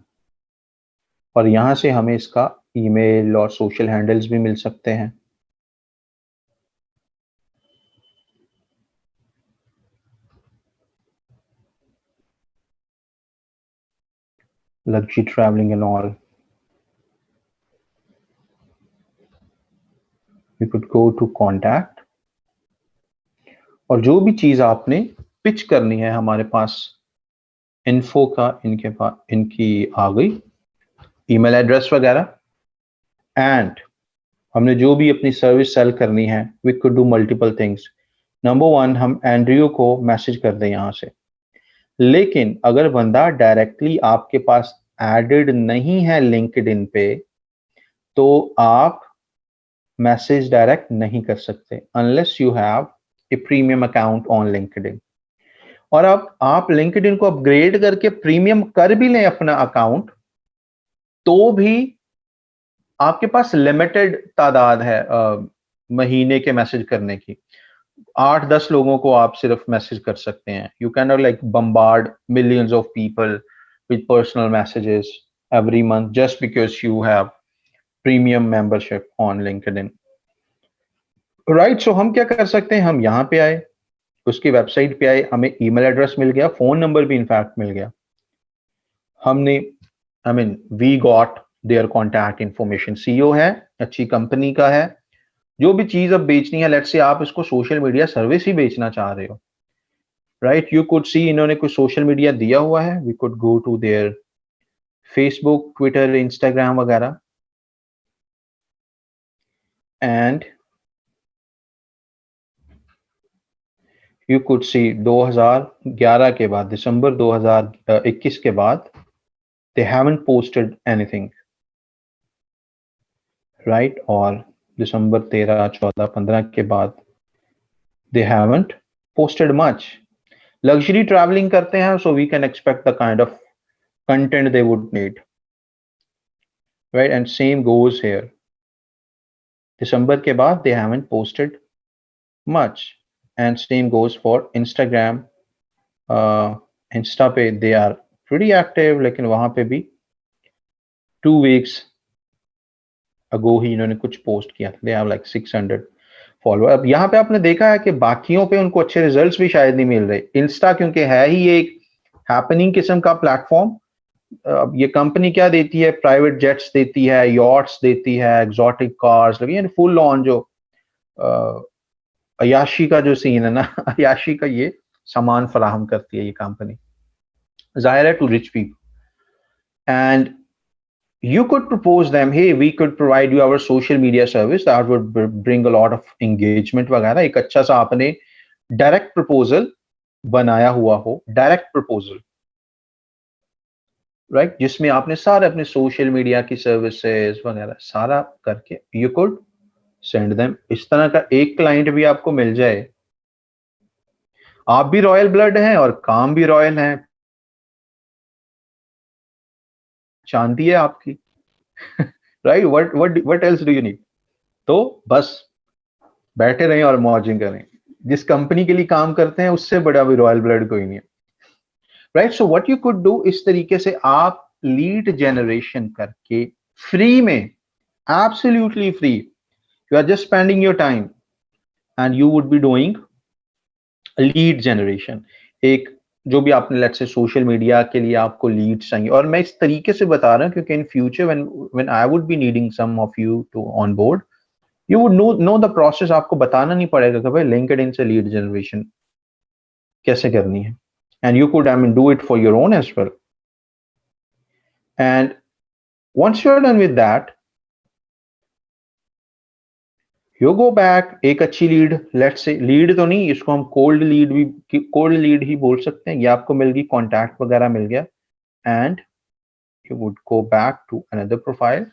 और यहां से हमें इसका ईमेल और सोशल हैंडल्स भी मिल सकते हैं। luxury traveling and all, we could go to contact और जो भी चीज आपने पिच करनी है हमारे पास इन्फो का इनके पास इनकी आ गई ईमेल एड्रेस वगैरह एंड हमने जो भी अपनी सर्विस सेल करनी है we could do multiple things. Number one, हम एंड्रयू को मैसेज कर दें यहां से, लेकिन अगर बंदा डायरेक्टली आपके पास एडेड नहीं है लिंक्डइन पे तो आप मैसेज डायरेक्ट नहीं कर सकते unless you have a premium account on LinkedIn. और अब आप लिंक्डइन को अपग्रेड करके प्रीमियम कर भी लें अपना अकाउंट तो भी आपके पास लिमिटेड तादाद है महीने के मैसेज करने की। 8-10 लोगों को आप सिर्फ मैसेज कर सकते हैं। You can not like bombard millions of people with personal messages every month just because you have premium membership on LinkedIn, right. So हम क्या कर सकते हैं, हम यहाँ पे आए, उसकी वेबसाइट पे आए, हमें ईमेल एड्रेस मिल गया, फोन नंबर भी इनफैक्ट मिल गया, हमने we got their contact information. CEO है, अच्छी कंपनी का है, जो भी चीज अब बेचनी है, लेट्स से आप इसको सोशल मीडिया सर्विस ही बेचना चाह रहे हो, राइट। यू कुड सी इन्होंने कुछ सोशल मीडिया दिया हुआ है, we could go to their Facebook, Twitter, Instagram वगैरह एंड यू कुड सी 2011 के बाद, दिसंबर 2021 के बाद they haven't posted anything, right? और दिसंबर 13, 14, 15 के बाद they haven't posted much. Luxury traveling करते हैं, so we can expect the kind of content they would need, right? And same goes here. दिसंबर के बाद they haven't posted much, and same goes for Instagram. Insta पे they are pretty active, लेकिन वहां पे भी 2 weeks ago ही इन्होंने कुछ पोस्ट किया, they have like 600 फॉलोअर। अब यहाँ पे आपने देखा है कि बाकियों पे उनको अच्छे रिजल्ट्स भी शायद नहीं मिल रहे। इंस्टा क्योंकि है ही एक हैपनिंग किस्म का प्लेटफॉर्म, अब ये कंपनी क्या देती है, प्राइवेट जेट्स देती है, यॉट्स देती है, एग्जॉटिक कार्स लगी, फुल ऑन जो अयाशी का जो सीन है ना, अयाशी का ये सामान फराहम करती है ये कंपनी, जाहिर है to reach people. And you could propose them, hey, we could provide you our social media service that would bring a lot of engagement वगैरह। एक अच्छा सा आपने डायरेक्ट प्रपोजल बनाया हुआ हो, डायरेक्ट प्रपोजल, राइट, जिसमें आपने सारे अपने सोशल मीडिया की सर्विसेज वगैरह सारा करके यू कुड सेंड देम। इस तरह का एक क्लाइंट भी आपको मिल जाए, आप भी रॉयल ब्लड हैं और काम भी रॉयल है, शांति है आपकी, right. What else do you need? तो बस बैठे रहें और मौजिंग करें। जिस कंपनी के लिए काम करते हैं उससे बड़ा भी रॉयल ब्लड कोई नहीं है, right. So what you could do, इस तरीके से आप लीड जनरेशन करके फ्री में, absolutely free, you are just spending your time and you would be doing lead generation. एक जो भी आपने लेट्स से सोशल मीडिया के लिए आपको लीड्स चाहिए, और मैं इस तरीके से बता रहा हूं क्योंकि in future when I would be needing some of you to on board, you would know the process. आपको बताना नहीं पड़ेगा कि भाई लिंक्डइन से लीड जनरेशन कैसे करनी है, and you could do it for your own as well. And once you are done with that, you go back, एक अच्छी लीड, लेट्स से लीड तो नहीं, इसको हम कोल्ड लीड भी, कोल्ड लीड ही बोल सकते हैं, ये आपको मिल गई, कॉन्टैक्ट वगैरह मिल गया, and you would go back to another profile,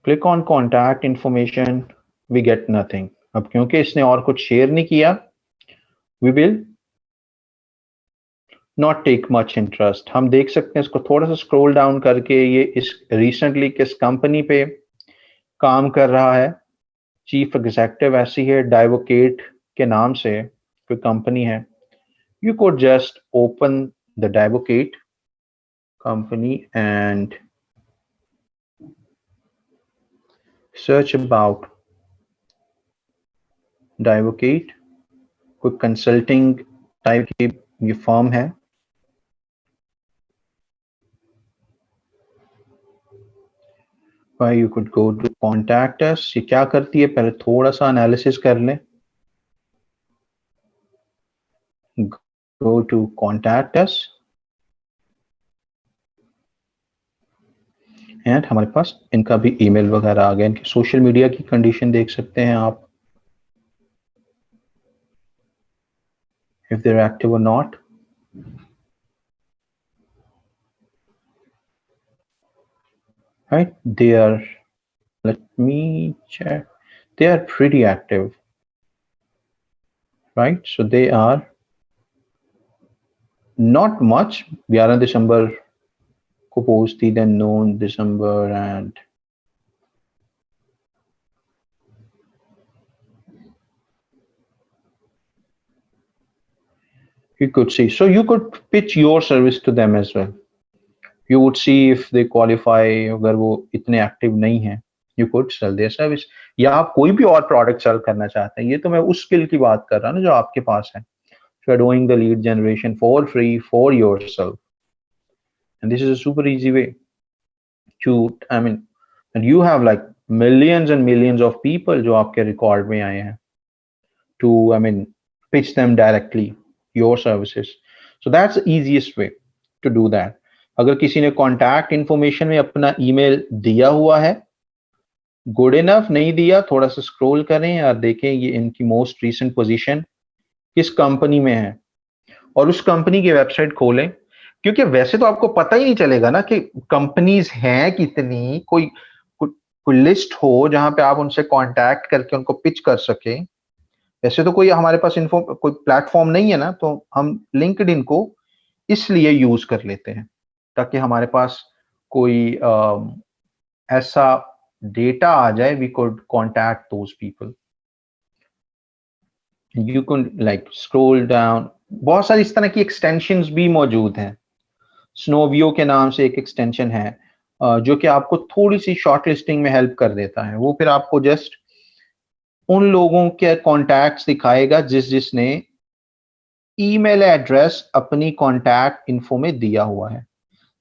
click on contact information, we get nothing. अब क्योंकि इसने और कुछ शेयर नहीं किया, we will not take much interest. हम देख सकते हैं इसको थोड़ा सा स्क्रॉल डाउन करके, ये इस रिसेंटली किस कंपनी पे काम कर रहा है। चीफ एग्जीक्यूटिव ऐसी है, डाइवोकेट के नाम से कोई कंपनी है। You could just open the Divocate company and search about Divocate। कोई कंसल्टिंग टाइप की ये फर्म है। Why you could go to contact us। ये क्या करती है, पहले थोड़ा सा एनालिसिस कर लें। Go to contact us and हमारे पास इनका भी ईमेल वगैरह आ गया। इनकी सोशल मीडिया की कंडीशन देख सकते हैं आप, if they're active or not। Right, they are, let me check, they are pretty active, right? So they are not much। 11 दिसंबर को पोस्ट थी, देन 9 दिसंबर and you could see, so you could pitch your service to them as well। you would see if they qualify। अगर वो इतने एक्टिव नहीं है, you could sell their service। या आप कोई भी और प्रोडक्ट सेल करना चाहते हैं, ये तो मैं उस स्किल की बात कर रहा हूँ ना जो आपके पास है। you are doing the lead generation for free for yourself, and this is a super easy way to, I mean, and you have like millions and millions of people जो आपके रिकॉर्ड में आए हैं, to, I mean, pitch them directly your services। so that's the easiest way to do that। अगर किसी ने कॉन्टैक्ट इंफॉर्मेशन में अपना ईमेल दिया हुआ है, गुड इनफ, नहीं दिया थोड़ा सा स्क्रॉल करें और देखें ये इनकी मोस्ट रीसेंट पोजीशन किस कंपनी में है, और उस कंपनी की वेबसाइट खोलें। क्योंकि वैसे तो आपको पता ही नहीं चलेगा ना कि कंपनीज हैं कितनी, कोई लिस्ट हो जहां पे आप उनसे कांटेक्ट करके उनको पिच कर सके। वैसे तो कोई हमारे पास कोई प्लेटफॉर्म नहीं है ना, तो हम लिंक्डइन को इसलिए यूज कर लेते हैं ताकि हमारे पास कोई ऐसा डेटा आ जाए, we could contact those people. You can like scroll down, बहुत सारी इस तरह की एक्सटेंशंस भी मौजूद हैं। स्नोवियो के नाम से एक एक्सटेंशन है जो कि आपको थोड़ी सी शॉर्ट लिस्टिंग में हेल्प कर देता है। वो फिर आपको जस्ट उन लोगों के कॉन्टैक्ट्स दिखाएगा जिसने ईमेल एड्रेस अपनी कॉन्टैक्ट इन्फो में दिया हुआ है।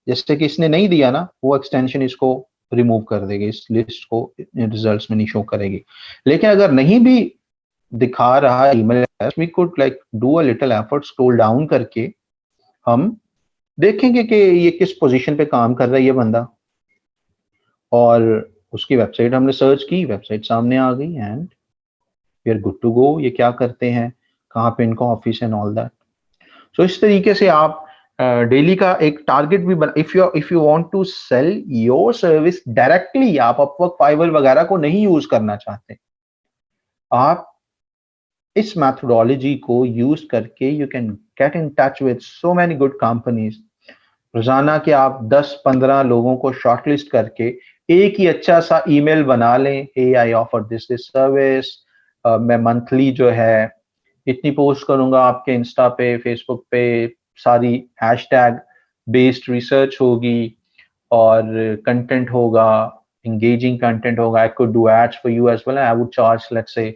जैसे कि इसने नहीं दिया ना, वो एक्सटेंशन इसको रिमूव कर देगी, इस लिस्ट को रिजल्ट्स में नहीं शो करेगी। लेकिन अगर नहीं भी दिखा रहा email address, we could like do a little effort, scroll down करके हम देखेंगे कि ये किस पोजीशन पे काम कर रहा है ये बंदा, और उसकी वेबसाइट हमने सर्च की, वेबसाइट सामने आ गई and we are good to go. ये क्या करते हैं, कहाँ पे इनका office and all that. So इस तरीके से आप डेली का एक टारगेट भी बना। If you want to sell your service directly, आप अपवर्क, फाइवर वगैरह को नहीं यूज करना चाहते, आप इस मैथोडोलॉजी को यूज करके you can get in touch with so many good companies. रोजाना के आप 10-15 लोगों को शॉर्टलिस्ट करके एक ही अच्छा सा ईमेल बना लें, हे आई ऑफर दिस सर्विस, मैं मंथली जो है इतनी पोस्ट करूंगा आपके इंस्टा पे, फेसबुक पे, सारी हैशटैग बेस्ड रिसर्च होगी और कंटेंट होगा, engaging content होगा। I could do ads for you as well। I would charge, let's say,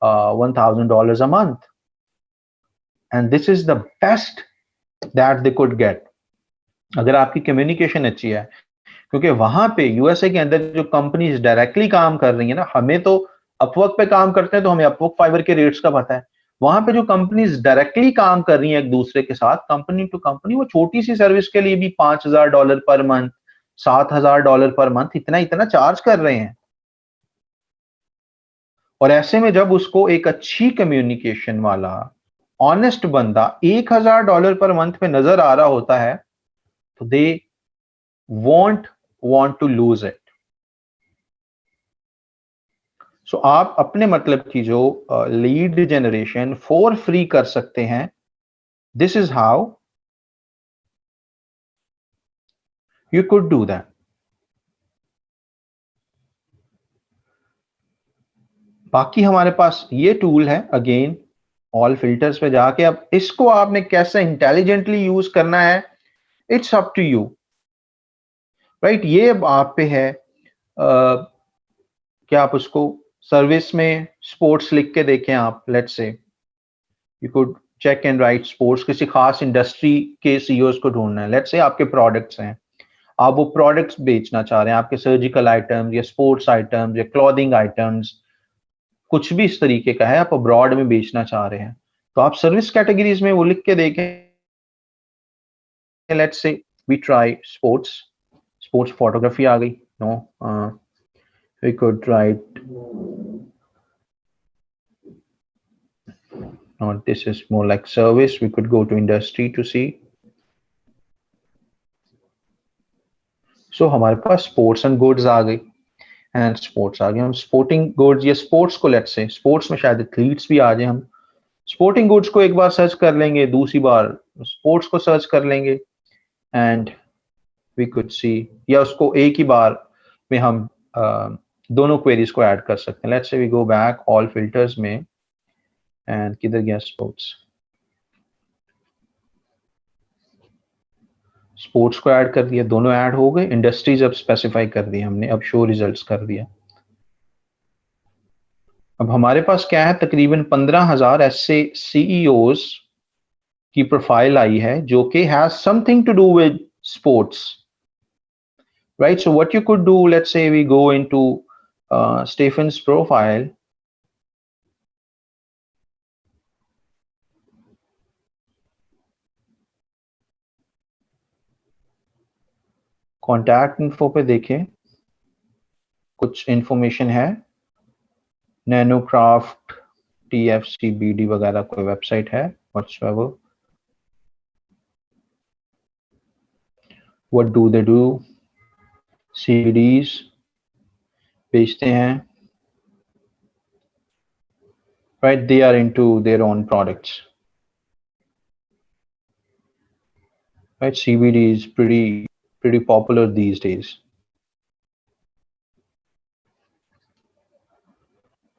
$1,000 a month, and this is the best that they could get अगर आपकी कम्युनिकेशन अच्छी है। क्योंकि वहां पे यूएसए के अंदर जो कंपनीज डायरेक्टली काम कर रही है ना, हमें तो अपवर्क पे काम करते हैं तो हमें अपवर्क फाइवर के रेट्स का पता है। वहां पे जो कंपनीज डायरेक्टली काम कर रही हैं एक दूसरे के साथ, कंपनी टू कंपनी, वो छोटी सी सर्विस के लिए भी $5,000 पर मंथ, $7,000 पर मंथ, इतना इतना चार्ज कर रहे हैं। और ऐसे में जब उसको एक अच्छी कम्युनिकेशन वाला ऑनेस्ट बंदा $1,000 पर मंथ पे नजर आ रहा होता है, तो दे won't want to lose it। सो आप अपने मतलब की जो लीड जनरेशन फॉर फ्री कर सकते हैं. This is how you could do that. बाकी हमारे पास ये टूल है अगेन, ऑल फिल्टर्स पे जाके. अब इसको आपने कैसे इंटेलिजेंटली यूज करना है, it's up to you, right. ये अब आप पे है. क्या आप उसको सर्विस में स्पोर्ट्स लिख के देखें आप, let's say you could check and write sports. किसी खास इंडस्ट्री के सीईओज को ढूंढना है, लेट्स से आपके प्रोडक्ट्स हैं, आप वो प्रोडक्ट्स बेचना चाह रहे हैं, आपके सर्जिकल आइटम्स या स्पोर्ट्स आइटम्स या क्लॉथिंग आइटम्स, कुछ भी इस तरीके का है, आप अब्रॉड में बेचना चाह रहे हैं, तो आप सर्विस कैटेगरीज में वो लिख के देखें. Let's say we try sports. Sports photography आ गई. No, we could right, no, this is more like service. We could go to industry to see. So हमारे पास स्पोर्ट्स एंड गुड्स आ गई, एंड स्पोर्ट्स आ गए. हम स्पोर्टिंग गुड्स या स्पोर्ट्स को, लेट्स से स्पोर्ट्स में शायद एथलीट्स भी आ जाए, हम स्पोर्टिंग गुड्स को एक बार सर्च कर लेंगे, दूसरी बार स्पोर्ट्स को सर्च कर लेंगे, एंड वी कुड सी, या उसको एक ही बार में हम दोनों क्वेरीज को ऐड कर सकते हैं. Let's say we go back all filters में, एंड किधर गया स्पोर्ट्स. स्पोर्ट्स को ऐड कर दिया, दोनों ऐड हो गए. इंडस्ट्रीज अब स्पेसिफाई कर दिया हमने, अब शो रिजल्ट्स कर दिया. अब हमारे पास क्या है, तकरीबन 15,000 ऐसे सीईओज की प्रोफाइल आई है जो कि has something to do with sports, right. So what you could do, let's say we go into Stephen's profile. Contact info पे देखें, कुछ इंफॉर्मेशन है. नैनोक्राफ्ट, TFCBD वगैरह कोई वेबसाइट है, whatsoever. What do they do, CBDs बेचते हैं, right. They are into their own products, right. CBD is pretty popular these days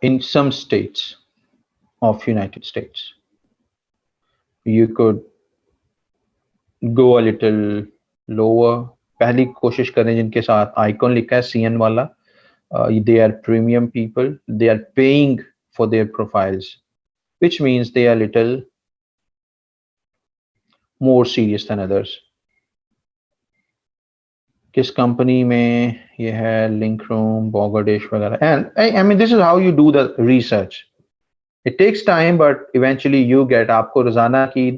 in some states of United States. You could go a little lower. पहली कोशिश करें जिनके साथ आइकॉन लिखा है CN वाला, they are premium people, they are paying for their profiles, which means they are little more serious than others. किस कंपनी में ये है, लिंक रूम, बॉगरडेश वगैरह. And I mean this is how you do the research. It takes time but eventually you get. आपको रोजाना की,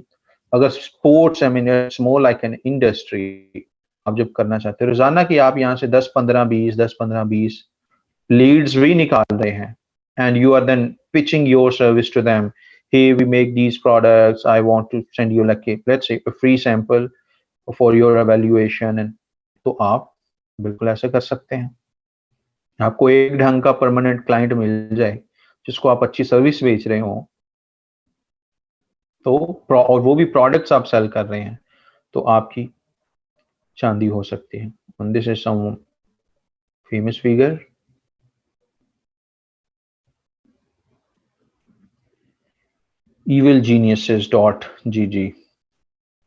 अगर sports, I mean it's more like an industry, आप जब करना चाहते हैं रोजाना की, आप यहाँ से 10-15-20 लीड्स भी निकाल रहे हैं, and you are then pitching your service to them. Hey, we make these products, I want to send you like let's say a free sample for your evaluation. And तो आप बिल्कुल ऐसे कर सकते हैं. आपको एक ढंग का परमानेंट क्लाइंट मिल जाए जिसको आप अच्छी सर्विस बेच रहे हो, तो और वो भी प्रोडक्ट्स आप सेल कर रहे हैं, तो आपकी चांदी हो सकती है. And this is some famous figure. evilgeniuses.gg.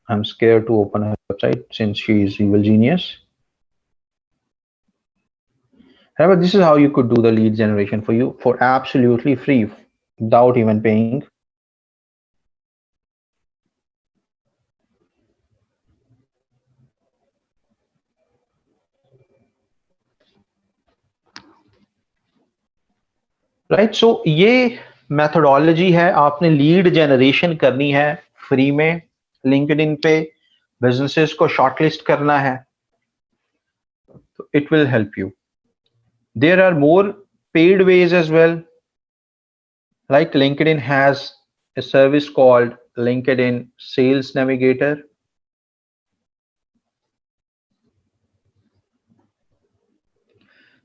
I'm scared to open her website since she is evil genius. However, this is how you could do the lead generation for you for absolutely free without even paying. Right. So ये मेथोडोलॉजी है, आपने लीड जनरेशन करनी है फ्री में. लिंक्डइन पे बिजनेसेस को शॉर्टलिस्ट करना है, तो it will help you. There are more paid ways as well. Like LinkedIn has a service called LinkedIn Sales Navigator.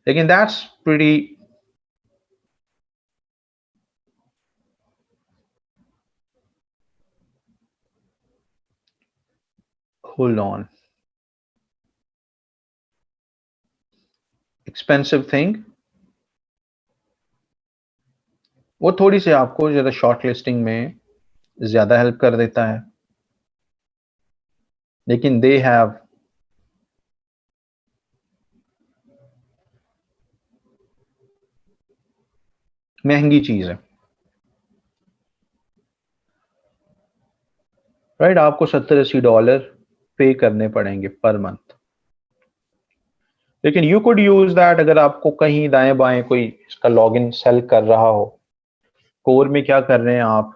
Again, that's pretty hold on, expensive thing, वो थोड़ी सी आपको ज़्यादा शॉर्ट लिस्टिंग में ज़्यादा हेल्प कर देता है, लेकिन दे हैव महंगी चीज़ है, राइट? आपको $70-80 पे करने पड़ेंगे पर मंथ, लेकिन यू कुड यूज दैट अगर आपको कहीं दाएं बाएं कोई इसका लॉगिन सेल कर रहा हो। कोर में क्या कर रहे हैं आप,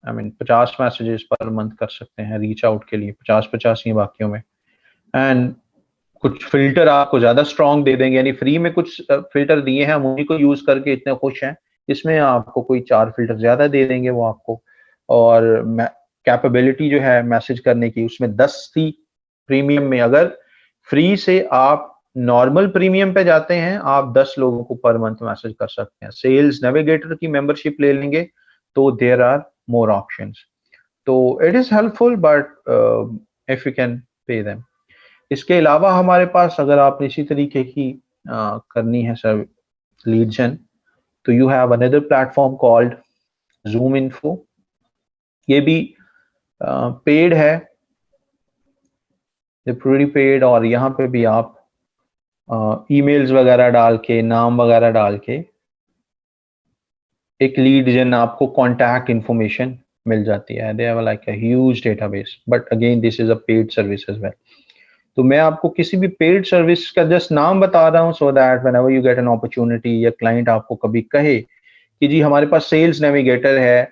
I mean 50 messages per month कर सकते हैं रीच आउट के लिए, 50 ही बाकियों में, एंड कुछ फिल्टर आपको ज्यादा स्ट्रॉन्ग दे देंगे, यानी फ्री में कुछ फिल्टर दिए हैं, हम उन्हीं को यूज करके इतने खुश हैं, इसमें आपको कोई 4 फिल्टर ज्यादा दे देंगे वो आपको, और कैपेबिलिटी जो है मैसेज करने की उसमें 10 थी प्रीमियम में। अगर फ्री से आप नॉर्मल प्रीमियम पे जाते हैं, आप 10 लोगों को पर मंथ मैसेज कर सकते हैं। सेल्स नेविगेटर की मेंबरशिप ले लेंगे तो देयर आर मोर ऑप्शंस, तो it is helpful but if you can pay them. इसके अलावा हमारे पास अगर आप इसी तरीके की करनी है सर लीड जेन, तो you have another platform called zoom info, ये भी पेड है, प्री पेड, और यहाँ पे भी आप ईमेल्स वगैरह डाल के, नाम वगैरह डाल के एक लीड जेन आपको कॉन्टैक्ट इंफॉर्मेशन मिल जाती है। They have like a huge database, but again this is a paid service as well. तो मैं आपको किसी भी पेड सर्विस का जस्ट नाम बता रहा हूँ so that whenever you get an opportunity या क्लाइंट आपको कभी कहे कि जी हमारे पास सेल्स नेविगेटर है,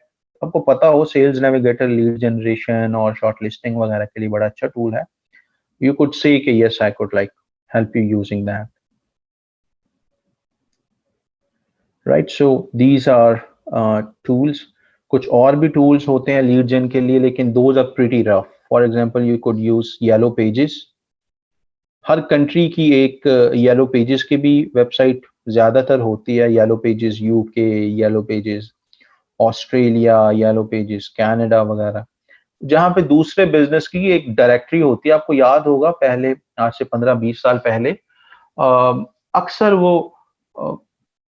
आपको पता हो सेल्स नेविगेटर लीड जनरेशन और शॉर्ट लिस्टिंग वगैरह के लिए बड़ा अच्छा टूल है, you could say कि yes I could like help you using that, right? So these are tools। कुछ और भी tools होते हैं lead gen के लिए, लेकिन those are pretty rough। For example you could use yellow pages। Her country की एक येलो पेजेस की भी वेबसाइट ज्यादातर होती है, yellow pages UK, yellow pages Australia, yellow pages Canada वगैरह, जहाँ पे दूसरे बिजनेस की एक डायरेक्टरी होती है। आपको याद होगा पहले, आज से 15-20 साल पहले अक्सर वो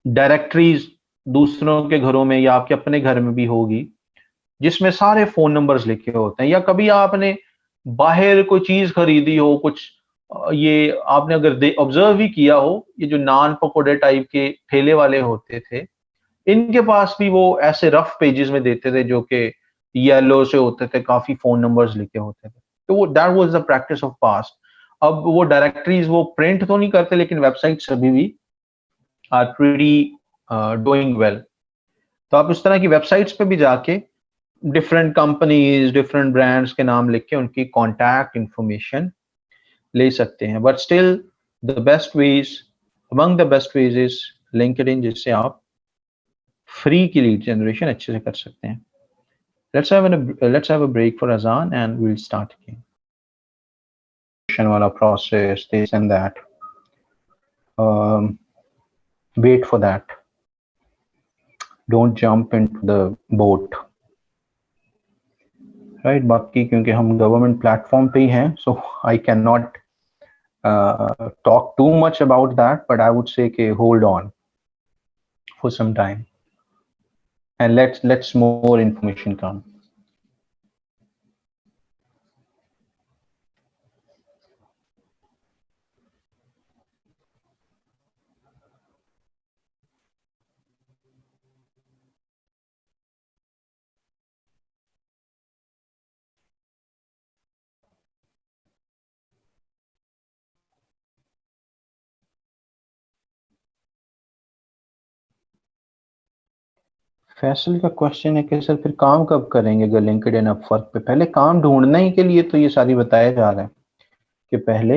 डायरेक्टरीज दूसरों के घरों में या आपके अपने घर में भी होगी, जिसमें सारे फोन नंबर्स लिखे होते हैं। या कभी आपने बाहर कोई चीज खरीदी हो, कुछ ये आपने अगर ऑब्जर्व भी किया हो, ये जो नान पकोड़े टाइप के ठेले वाले होते थे, इनके पास भी वो ऐसे रफ पेजेस में देते थे जो कि येलो से होते थे, काफी फोन नंबर्स लिखे होते थे। तो वो that was the practice of past. अब वो डायरेक्टरीज वो प्रिंट तो नहीं करते, लेकिन वेबसाइट्स अभी भी आर प्रीटी डूइंग वेल। तो आप इस तरह की वेबसाइट्स पे भी जाके डिफरेंट कंपनीज, डिफरेंट ब्रांड्स के नाम लिख के उनकी कॉन्टैक्ट इंफॉर्मेशन ले सकते हैं। But still the best veg, among the best veg is LinkedIn, जिससे आप फ्री की लीड जनरेशन अच्छे से कर सकते हैं। let's have a break for azan and we'll start again। वाला process, this and that, wait for that, don't jump into the boat, right? बाकी क्योंकि हम गवर्नमेंट प्लेटफॉर्म पे ही हैं, so I cannot talk too much about that, but I would say कि hold on for some time and let's more information come। Faisal का क्वेश्चन है कि सर फिर काम कब करेंगे अगर लिंक्डइन अपवर्क पे? पहले काम ढूंढने ही के लिए तो ये सारी बताया जा रहा है कि पहले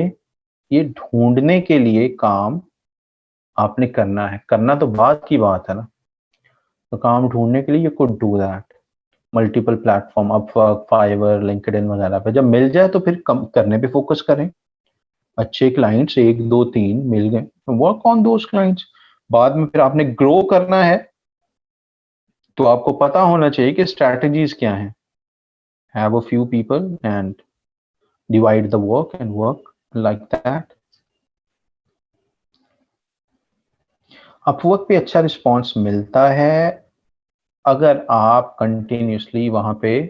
ये ढूंढने के लिए काम आपने करना है, करना तो बाद की बात है ना। तो काम ढूंढने के लिए you could do that multiple platform, Upwork, Fiverr, LinkedIn वगैरह पे। जब मिल जाए तो फिर कम करने पे फोकस करें। अच्छे क्लाइंट्स 1 2 3 मिल गए, वर्क ऑन दोस क्लाइंट्स। बाद में फिर आपने ग्रो करना है तो आपको पता होना चाहिए कि स्ट्रैटेजीज क्या हैं। Have a few people and divide the work and work like that. Upwork पे अच्छा रिस्पॉन्स मिलता है अगर आप कंटिन्यूसली वहां पे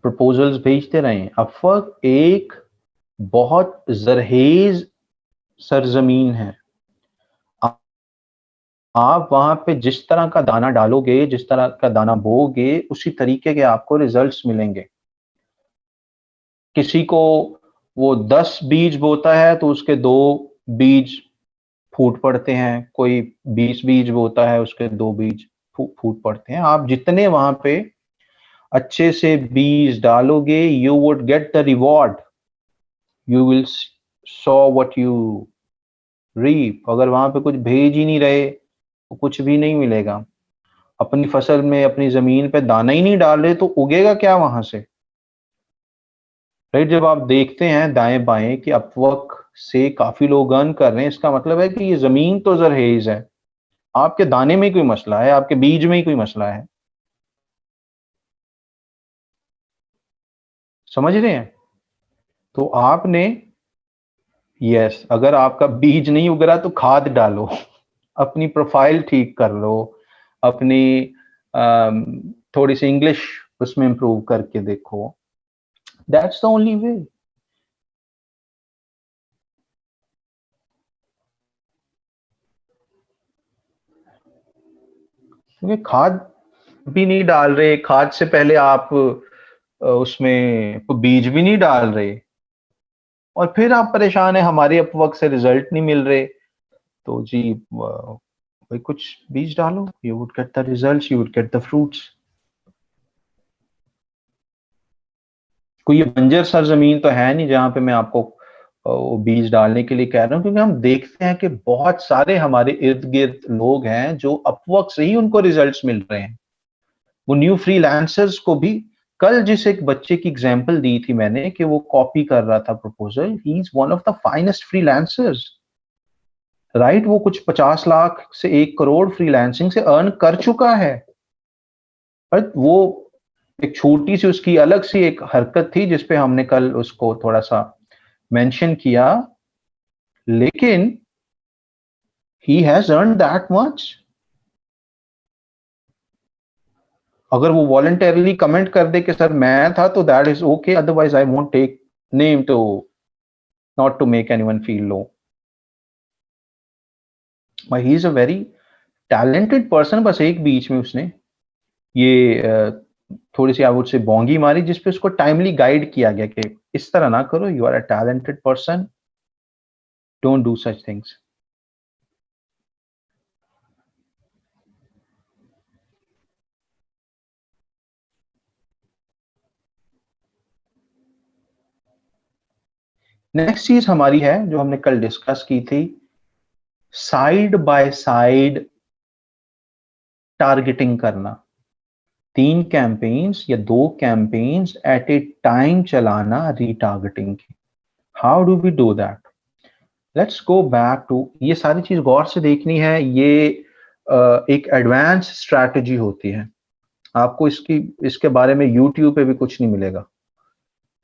प्रपोजल्स भेजते रहें। अपवर्क एक बहुत जरहेज सरजमीन है। आप वहां पे जिस तरह का दाना डालोगे, जिस तरह का दाना बोओगे, उसी तरीके के आपको रिजल्ट्स मिलेंगे। किसी को वो 10 बीज बोता है तो उसके 2 बीज फूट पड़ते हैं, कोई 20 बीज बोता है उसके 2 बीज फूट पड़ते हैं। आप जितने वहां पे अच्छे से बीज डालोगे, you would get the reward, you will sow what you reap. अगर वहां पे कुछ भेज ही नहीं रहे तो कुछ भी नहीं मिलेगा। अपनी फसल में, अपनी जमीन पे दाना ही नहीं डाल रहे तो उगेगा क्या वहां से? राइट। जब आप देखते हैं दाएं बाएं कि अपवर्क से काफी लोग अर्न कर रहे हैं, इसका मतलब है कि ये जमीन तो जरहेज है। आपके दाने में कोई मसला है, आपके बीज में ही कोई मसला है। समझ रहे हैं? तो आपने, यस, अगर आपका बीज नहीं उग रहा तो खाद डालो, अपनी प्रोफाइल ठीक कर लो, अपनी थोड़ी सी इंग्लिश उसमें इंप्रूव करके देखो। That's the only way. क्योंकि खाद भी नहीं डाल रहे, खाद से पहले आप उसमें कोई बीज भी नहीं डाल रहे, और फिर आप परेशान है हमारे अपवर्क से रिजल्ट नहीं मिल रहे। तो जी भाई कुछ बीज डालो, you would get the results, you would get the fruits. कोई ये बंजर सरजमीन तो है नहीं जहां पे मैं आपको वो बीज डालने के लिए कह रहा हूँ, क्योंकि हम देखते हैं कि बहुत सारे हमारे इर्द गिर्द लोग हैं जो अपवर्क से ही उनको रिजल्ट्स मिल रहे हैं। वो न्यू फ्रीलांसर्स को भी, कल जिस एक बच्चे की एग्जांपल दी थी मैंने कि वो कॉपी कर रहा था proposal, he is one of the finest freelancers. Right. वो कुछ 50 लाख से 1 करोड़ फ्रीलांसिंग से अर्न कर चुका है। बट वो एक छोटी सी उसकी अलग सी एक हरकत थी जिसपे हमने कल उसको थोड़ा सा मेंशन किया, लेकिन he has earn that much. अगर वो वॉलंटरली कमेंट कर दे कि सर मैं था, तो that is okay, otherwise I won't take name too, not to make anyone feel low. But he is a very talented person. बस एक बीच में उसने ये थोड़ी सी आई वुड से बोंगी मारी, जिसपे उसको टाइमली गाइड किया गया कि इस तरह ना करो, you are a talented person, don't do such things. Next चीज हमारी है जो हमने कल डिस्कस की थी, साइड बाय साइड टारगेटिंग करना। 3 कैंपेन्स या 2 कैंपेन्स एट ए टाइम चलाना रीटारगेटिंग की। How do we do that? Let's go back to, ये सारी चीज गौर से देखनी है। ये एक एडवांस स्ट्रैटेजी होती है। आपको इसके बारे में यूट्यूब पे भी कुछ नहीं मिलेगा।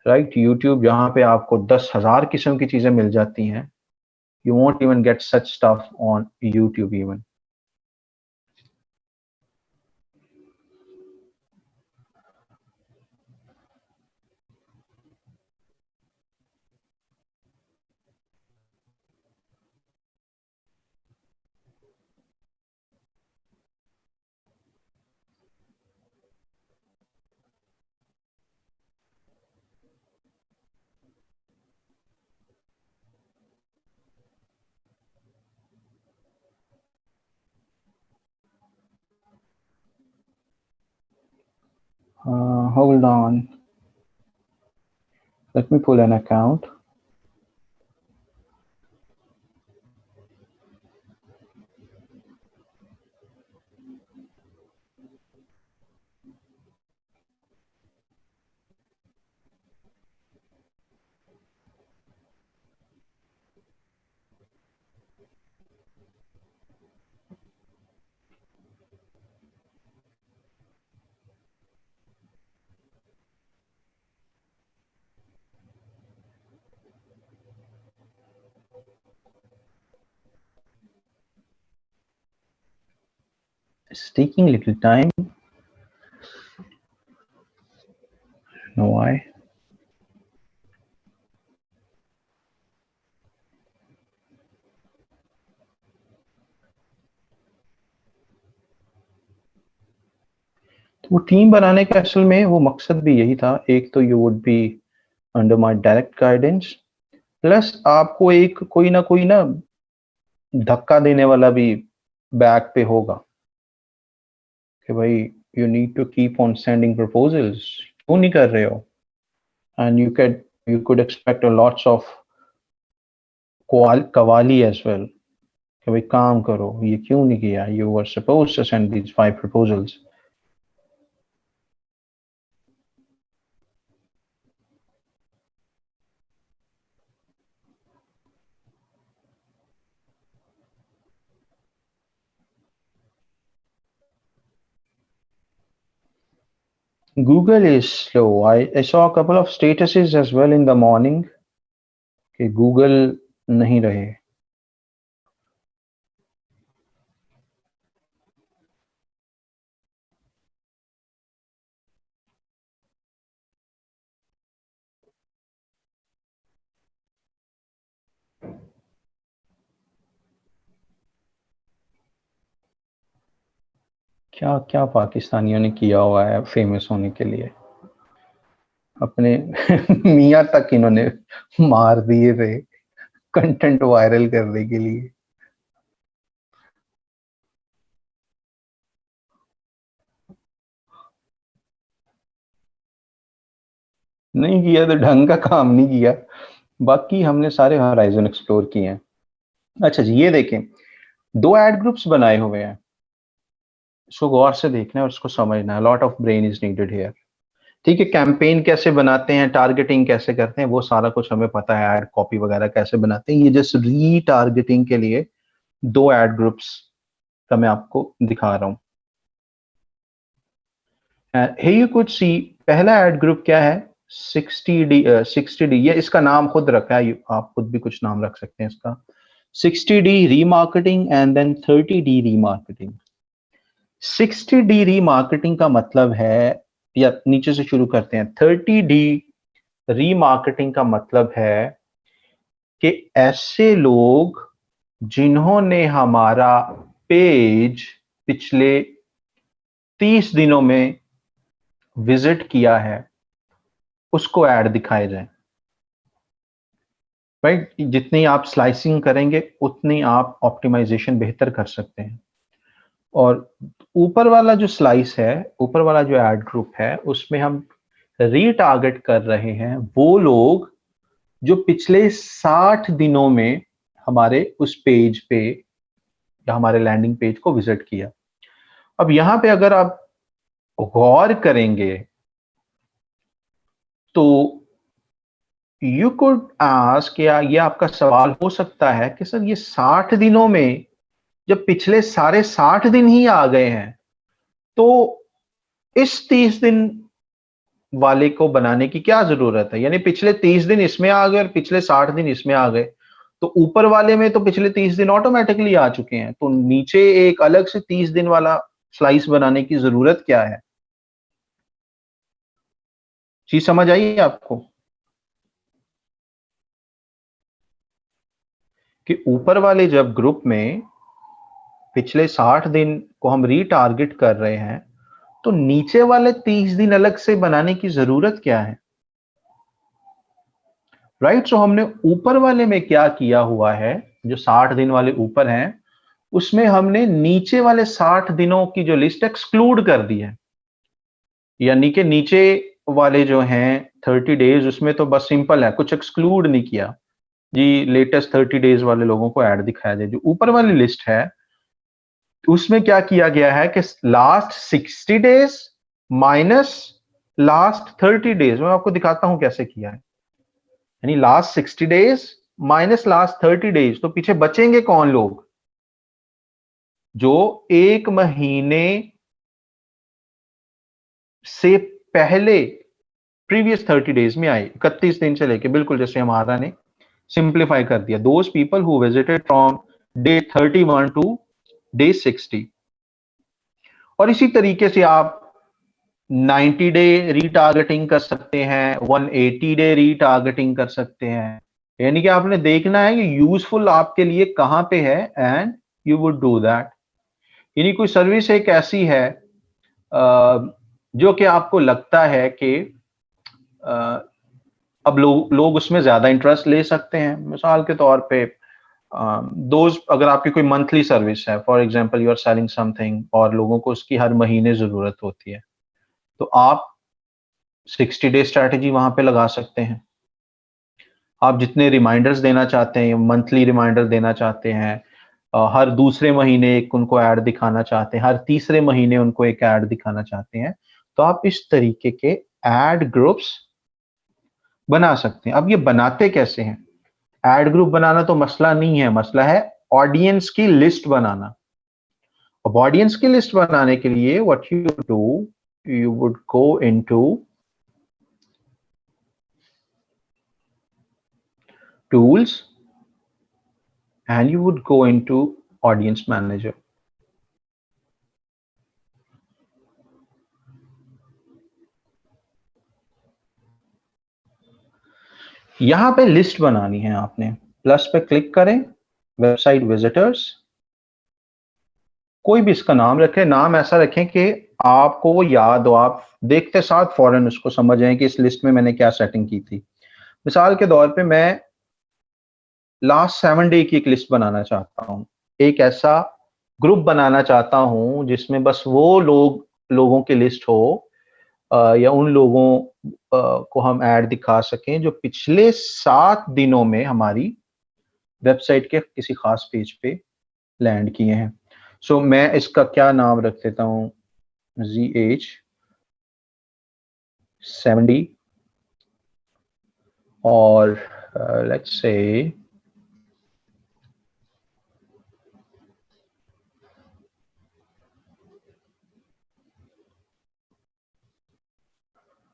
राइट। यूट्यूब जहां पे आपको 10,000 किस्म की चीजें मिल जाती हैं, you won't even get such stuff on YouTube even. Hold on, let me pull an account. It's taking little time. Know why? वो टीम बनाने का असल में वो मकसद भी यही था। एक तो you would be under my direct guidance, plus आपको एक कोई ना धक्का देने वाला भी बैक पे होगा कि भाई you need to keep on sending proposals, क्यों नहीं कर रहे हो, and you could expect a lots of quality as well कि भाई काम करो, ये क्यों नहीं किया, you were supposed to send these 5 proposals. Google is slow. I saw a couple of statuses as well in the morning कि Google नहीं रहे। क्या क्या पाकिस्तानियों ने किया हुआ है फेमस होने के लिए, अपने मियाँ तक इन्होंने मार दिए थे कंटेंट वायरल करने के लिए। नहीं किया तो ढंग का काम नहीं किया, बाकी हमने सारे हॉराइजन एक्सप्लोर किए हैं। अच्छा जी, ये देखें, 2 एड ग्रुप्स बनाए हुए हैं, इसको गौर से देखना है और उसको समझना है। Lot of brain is needed here. ठीक है, कैंपेन कैसे बनाते हैं, टारगेटिंग कैसे करते हैं, वो सारा कुछ हमें पता है, एड कॉपी वगैरह कैसे बनाते हैं। ये जस्ट रीटारगेटिंग के लिए 2 एड ग्रुप्स का मैं आपको दिखा रहा हूं। हे यू कुड सी, पहला एड ग्रुप क्या है, 60D 60D, ये इसका नाम खुद रखा है, आप खुद भी कुछ नाम रख सकते हैं इसका। 60D remarketing and then 30D remarketing. 60D remarketing का मतलब है, या नीचे से शुरू करते हैं, 30D रीमार्केटिंग का मतलब है कि ऐसे लोग जिन्होंने हमारा पेज पिछले 30 दिनों में विजिट किया है, उसको ऐड दिखाए जाए। राइट, जितनी आप स्लाइसिंग करेंगे उतनी आप ऑप्टिमाइजेशन बेहतर कर सकते हैं। और ऊपर वाला जो स्लाइस है, ऊपर वाला जो एड ग्रुप है, उसमें हम रीटारगेट कर रहे हैं वो लोग जो पिछले 60 दिनों में हमारे उस पेज पे या हमारे लैंडिंग पेज को विजिट किया। अब यहां पे अगर आप गौर करेंगे तो यू कुड आस्क, या ये आपका सवाल हो सकता है कि सर ये 60 दिनों में जब पिछले सारे 60 दिन ही आ गए हैं, तो इस 30 दिन वाले को बनाने की क्या जरूरत है, यानी पिछले 30 दिन इसमें आ गए और पिछले 60 दिन इसमें आ गए, तो ऊपर वाले में तो पिछले 30 दिन ऑटोमेटिकली आ चुके हैं, तो नीचे एक अलग से 30 दिन वाला स्लाइस बनाने की जरूरत क्या है। चीज समझ आई आपको कि ऊपर वाले जब ग्रुप में पिछले 60 दिन को हम रीटारगेट कर रहे हैं, तो नीचे वाले 30 दिन अलग से बनाने की जरूरत क्या है। राइट, सो हमने ऊपर वाले में क्या किया हुआ है, जो 60 दिन वाले ऊपर हैं, उसमें हमने नीचे वाले 60 दिनों की जो लिस्ट एक्सक्लूड कर दी है। यानी कि नीचे वाले जो हैं 30 डेज, उसमें तो बस सिंपल है, कुछ एक्सक्लूड नहीं किया जी, लेटेस्ट 30 डेज वाले लोगों को ऐड दिखाया जाए। जो ऊपर वाली लिस्ट है उसमें क्या किया गया है कि last 60 days minus last 30 days, मैं आपको दिखाता हूं कैसे किया है। यानी last 60 days minus last 30 days, तो पीछे बचेंगे कौन लोग, जो 1 महीने से पहले प्रीवियस 30 डेज में आए, 31 दिन से लेके, बिल्कुल जैसे हमारा ने सिंप्लीफाई कर दिया, those people who visited from day 31 to day 60। और इसी तरीके से आप 90 डे रीटारगेटिंग कर सकते हैं, 180 डे रीटारगेटिंग कर सकते हैं। यानी कि आपने देखना है कि यूजफुल आपके लिए कहां पे है and you would do that. यानी कोई सर्विस एक ऐसी है जो कि आपको लगता है कि अब लोग उसमें ज्यादा इंटरेस्ट ले सकते हैं। मिसाल के तौर पे दोज अगर आपकी कोई मंथली सर्विस है, for example you are selling something और लोगों को उसकी हर महीने जरूरत होती है, तो आप 60 डे स्ट्रैटेजी वहां पे लगा सकते हैं। आप जितने रिमाइंडर्स देना चाहते हैं, मंथली रिमाइंडर देना चाहते हैं, हर दूसरे महीने एक उनको ऐड दिखाना चाहते हैं, हर तीसरे महीने उनको एक ऐड दिखाना चाहते हैं, तो आप इस तरीके के ऐड ग्रुप्स बना सकते हैं। अब ये बनाते कैसे हैं? ऐड ग्रुप बनाना तो मसला नहीं है, मसला है ऑडियंस की लिस्ट बनाना। अब ऑडियंस की लिस्ट बनाने के लिए what you do, you would go into tools and you would go into audience manager. यहां पे लिस्ट बनानी है आपने, प्लस पे क्लिक करें, वेबसाइट विजिटर्स, कोई भी इसका नाम रखें, नाम ऐसा रखें कि आपको वो याद हो, आप देखते साथ फौरन उसको समझ आए कि इस लिस्ट में मैंने क्या सेटिंग की थी। मिसाल के तौर पे मैं लास्ट 7 डे की एक लिस्ट बनाना चाहता हूं, एक ऐसा ग्रुप बनाना चाहता हूं जिसमें बस वो लोगों की लिस्ट हो या उन लोगों को हम ऐड दिखा सकें जो पिछले 7 दिनों में हमारी वेबसाइट के किसी खास पेज पे लैंड किए हैं। सो मैं इसका क्या नाम रख देता हूं, ZH70 और लेट्स से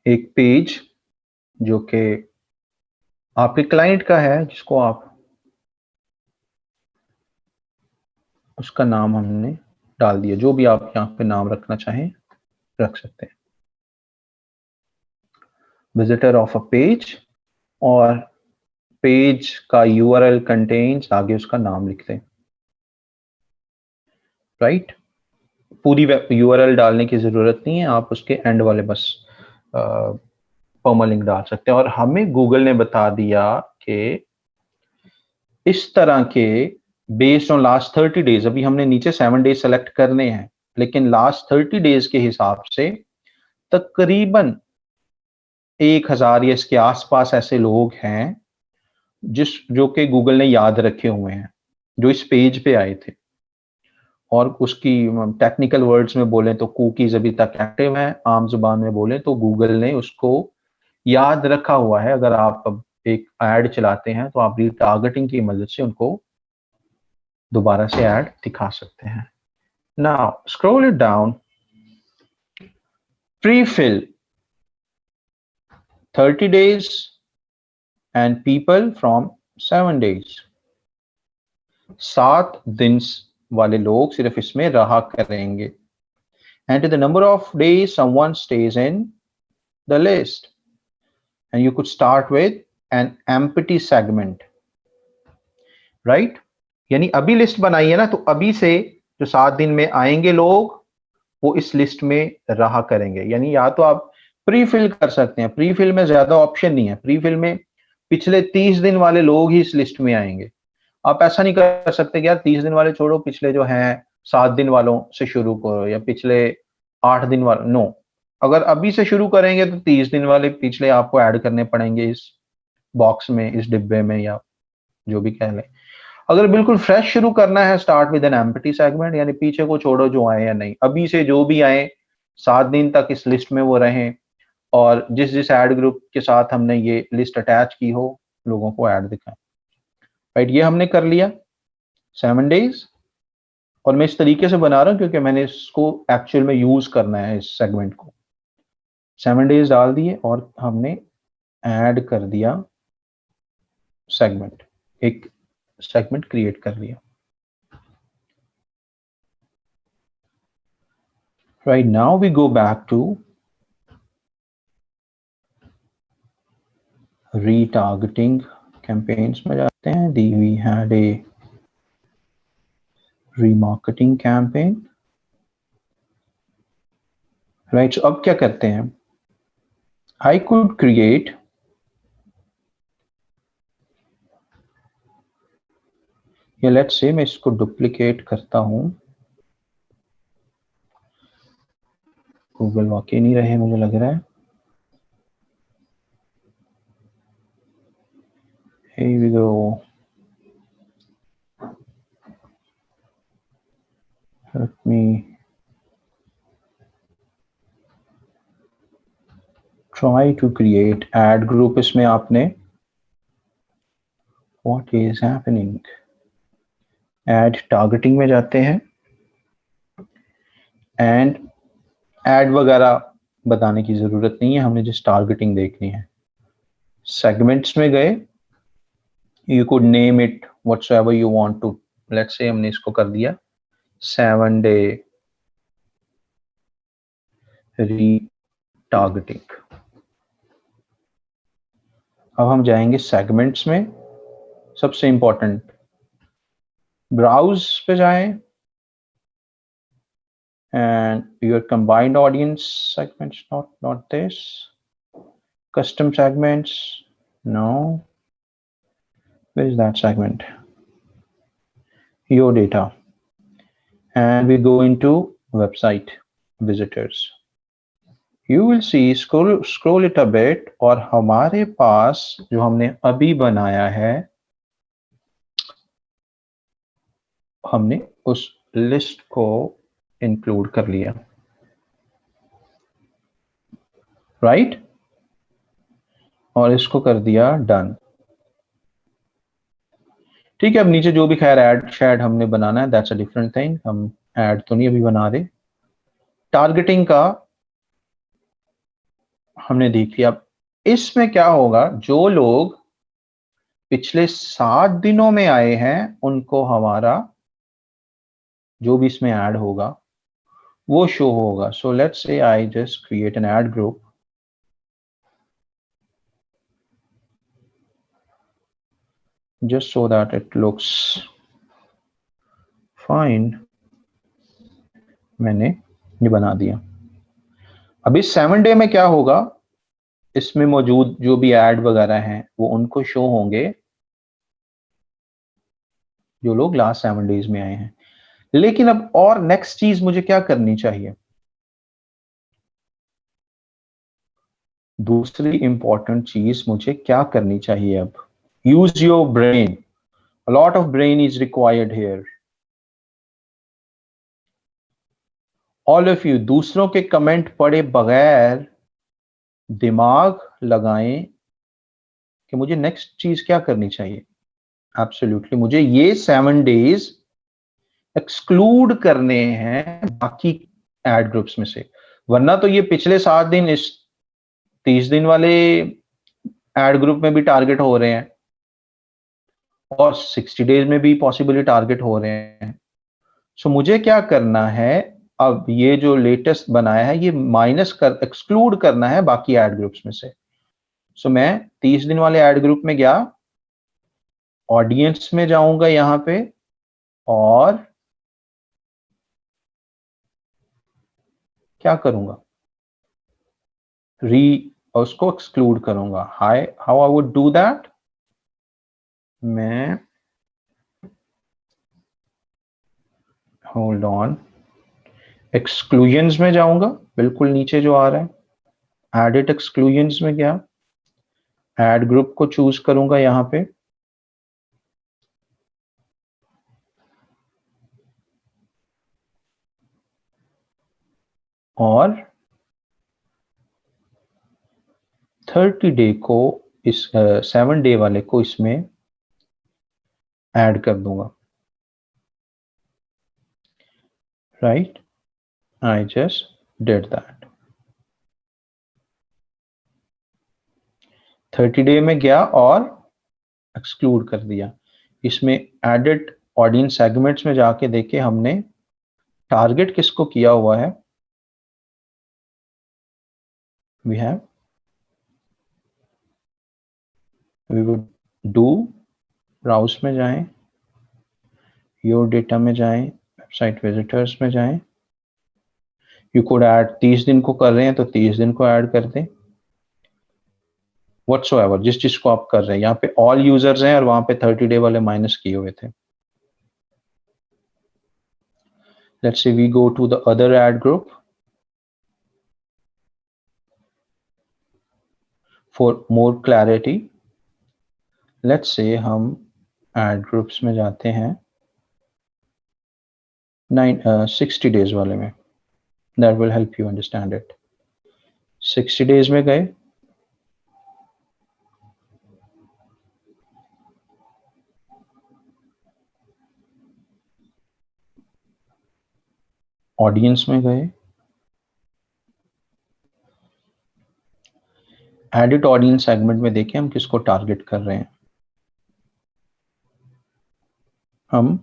एक पेज जो कि आपके क्लाइंट का है, जिसको आप उसका नाम हमने डाल दिया, जो भी आप यहाँ पे नाम रखना चाहें रख सकते हैं, विजिटर ऑफ अ पेज, और पेज का यूआरएल कंटेन्स, आगे उसका नाम लिख दें, राइट। पूरी यूआरएल डालने की जरूरत नहीं है, आप उसके एंड वाले बस परमालिंक डाल सकते हैं। और हमें गूगल ने बता दिया कि इस तरह के बेस्ड ऑन लास्ट 30 डेज, अभी हमने नीचे 7 डेज सेलेक्ट करने हैं, लेकिन लास्ट 30 डेज के हिसाब से तकरीबन 1000 या इसके आसपास ऐसे लोग हैं जो कि गूगल ने याद रखे हुए हैं, जो इस पेज पे आए थे। और उसकी टेक्निकल वर्ड्स में बोलें तो कुकीज अभी तक एक्टिव हैं, आम जुबान में बोलें तो गूगल ने उसको याद रखा हुआ है। अगर आप अब एक ऐड चलाते हैं तो आप रीटारगेटिंग की मदद से उनको दोबारा से ऐड दिखा सकते हैं। Now scroll it down, pre-fill 30 days and people from 7 days, 7 दिन वाले लोग सिर्फ इसमें रहा करेंगे। Enter the number of days someone stays in the list and you could start with an empty segment, right? यानी अभी लिस्ट बनाई है ना, तो अभी से जो 7 दिन में आएंगे लोग वो इस लिस्ट में रहा करेंगे। यानी या तो आप प्री फिल कर सकते हैं, प्री फिल में ज्यादा ऑप्शन नहीं है, प्री फिल में पिछले 30 दिन वाले लोग ही इस लिस्ट में आएंगे। आप ऐसा नहीं कर सकते कि यार 30 दिन वाले छोड़ो, पिछले जो हैं 7 दिन वालों से शुरू करो या पिछले 8 दिन वालों, नो। अगर अभी से शुरू करेंगे तो 30 दिन वाले पिछले आपको ऐड करने पड़ेंगे इस बॉक्स में, इस डिब्बे में, या जो भी कह लें। अगर बिल्कुल फ्रेश शुरू करना है, start with an empty segment, यानी पीछे को छोड़ो जो आए या नहीं, अभी से जो भी आए 7 दिन तक इस लिस्ट में वो रहें, और जिस जिस ऐड ग्रुप के साथ हमने ये लिस्ट अटैच की हो लोगों को ऐड दिखाएं, राइट। ये हमने कर लिया 7 डेज, और मैं इस तरीके से बना रहा हूं क्योंकि मैंने इसको एक्चुअल में यूज करना है इस सेगमेंट को। 7 डेज डाल दिए और हमने ऐड कर दिया सेगमेंट, एक सेगमेंट क्रिएट कर लिया। Right now we go back to retargeting campaigns में जाते हैं. We had a remarketing campaign. Right, so अब क्या करते हैं? I could create या let's say मैं इसको डुप्लीकेट करता हूं. गूगल वाकई नहीं रहे मुझे लग रहा है. Here we go. Let me try to create ad group. इसमें आपने what is happening? Ad targeting में जाते हैं and ad वगैरह बताने की जरूरत नहीं है, हमने just targeting देखनी है. Segments में गए, you could name it whatsoever you want to. Let's say हमने इसको कर दिया 7-day retargeting. अब हम जाएंगे सेगमेंट्स में. सबसे इंपॉर्टेंट ब्राउज पे जाएं and your combined audience segments, not this. Custom segments, no. Where is that segment? Your data. And we go into website visitors. You will see, scroll it a bit, और हमारे पास जो हमने अभी बनाया है, हमने उस लिस्ट को इंक्लूड कर लिया. राइट, और इसको कर दिया डन. ठीक है, अब नीचे जो भी खैर ऐड शैड हमने बनाना है, दैट्स अ डिफरेंट थिंग. हम ऐड तो नहीं अभी बना रहे. टारगेटिंग का हमने देख लिया. अब इसमें क्या होगा, जो लोग पिछले 7 दिनों में आए हैं उनको हमारा जो भी इसमें ऐड होगा वो शो होगा. So let's say I just create an add group. just so that it looks fine. मैंने ये बना दिया. अभी 7 डे में क्या होगा, इसमें मौजूद जो भी ऐड वगैरह हैं वो उनको शो होंगे जो लोग लास्ट 7 डेज में आए हैं. लेकिन अब और नेक्स्ट चीज मुझे क्या करनी चाहिए, दूसरी इंपॉर्टेंट चीज मुझे क्या करनी चाहिए अब. Use your brain. A lot of brain is required here. All of you दूसरों के कमेंट पढ़े बगैर दिमाग लगाएं कि मुझे नेक्स्ट चीज क्या करनी चाहिए. एब्सोल्युटली मुझे ये 7 डेज एक्सक्लूड करने हैं बाकी एड ग्रुप्स में से, वरना तो ये पिछले 7 दिन इस 30 दिन वाले एड ग्रुप में भी टारगेट हो रहे हैं और 60 डेज में भी पॉसिबली टारगेट हो रहे हैं. सो मुझे क्या करना है, अब ये जो लेटेस्ट बनाया है ये माइनस कर एक्सक्लूड करना है बाकी एड ग्रुप्स में से. सो मैं 30 दिन वाले एड ग्रुप में गया, ऑडियंस में जाऊंगा यहां पे और क्या करूंगा, उसको एक्सक्लूड करूंगा. How I would do that, मैं होल्ड ऑन एक्सक्लूजन्स में जाऊंगा, बिल्कुल नीचे जो आ रहा है एडिट एक्सक्लूजन्स में गया, एड ग्रुप को चूज करूंगा यहां पे और 30 डे को इस 7 डे वाले को इसमें ऐड कर दूंगा. Right, I just did that. 30 day में गया और एक्सक्लूड कर दिया. इसमें एडिट ऑडियंस सेगमेंट्स में जाके देखे हमने टारगेट किसको किया हुआ है, we have, we would do, browse में जाएं, your data में जाएं, website visitors में जाएं, you could add 30 दिन को कर रहे हैं तो 30 दिन को ऐड कर दें, whatsoever, जिस जिसको आप कर रहे हैं। यहाँ पे all users हैं और वहां पे 30 डे वाले माइनस किए हुए थे। Let's say we go to the other ad group. For more clarity, let's say हम ad groups में जाते हैं 60 days वाले में, that will help you understand it। 60 days में गए, ऑडियंस में गए, एडिट ऑडियंस सेगमेंट में देखें हम किसको टारगेट कर रहे हैं। हम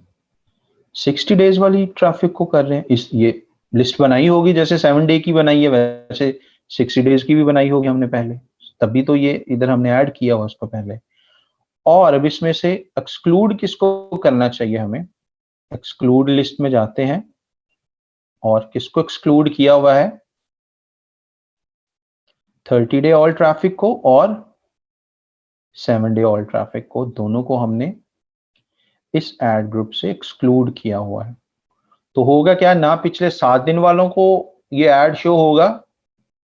60 डेज वाली ट्रैफिक को कर रहे हैं। इस ये लिस्ट बनाई होगी जैसे 7 डे की बनाई है, वैसे 60 डेज की भी बनाई होगी हमने पहले, तभी तो ये इधर हमने ऐड किया हुआ उसको पहले। और अब इसमें से एक्सक्लूड किसको करना चाहिए हमें, एक्सक्लूड लिस्ट में जाते हैं और किसको एक्सक्लूड किया हुआ है, 30 डे ऑल ट्रैफिक को और 7 डे ऑल ट्रैफिक को, दोनों को हमने इस एड ग्रुप से एक्सक्लूड किया हुआ है। तो होगा क्या, ना पिछले 7 दिन वालों को ये ऐड शो होगा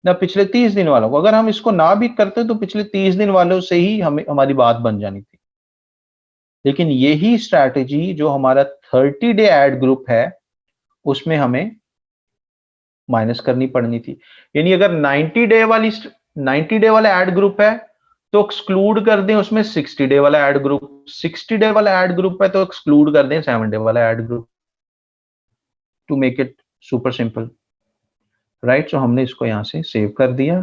ना पिछले 30 दिन वालों को। अगर हम इसको ना भी करते तो पिछले 30 दिन वालों से ही हमारी बात बन जानी थी। लेकिन यही स्ट्रैटेजी जो हमारा 30 डे एड ग्रुप है उसमें हमें माइनस करनी पड़नी थी। यानी अगर 90 डे वाला एड ग्रुप है तो एक्सक्लूड कर दें उसमें 60 डे वाला एड ग्रुप, 60 डे वाला एड ग्रुप है तो एक्सक्लूड कर दें 7 डे वाला ad group, to make it super simple, right. So हमने इसको यहां से सेव कर दिया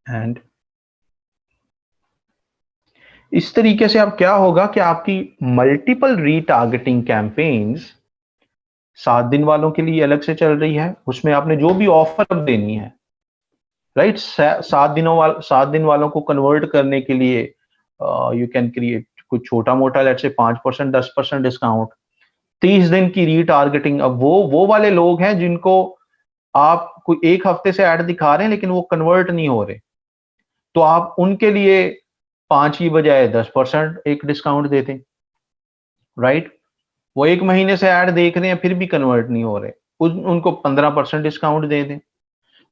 एंड इस तरीके से अब क्या होगा कि आपकी मल्टीपल रीटारगेटिंग कैंपेन्स 7 दिन वालों के लिए अलग से चल रही है, उसमें आपने जो भी ऑफर देनी है, राइट। 7 दिन वालों को कन्वर्ट करने के लिए यू कैन क्रिएट कुछ छोटा मोटा, लेट्स से 5% 10% डिस्काउंट, 30 दिन की रीटारगेटिंग। अब वो वाले लोग हैं जिनको आप कोई एक हफ्ते से ऐड दिखा रहे हैं लेकिन वो कन्वर्ट नहीं हो रहे, तो आप उनके लिए 5 की बजाय 10% एक डिस्काउंट दे दें, राइट। वो 1 महीने से ऐड देख रहे हैं फिर भी कन्वर्ट नहीं हो रहे, उनको 15% डिस्काउंट दे दें,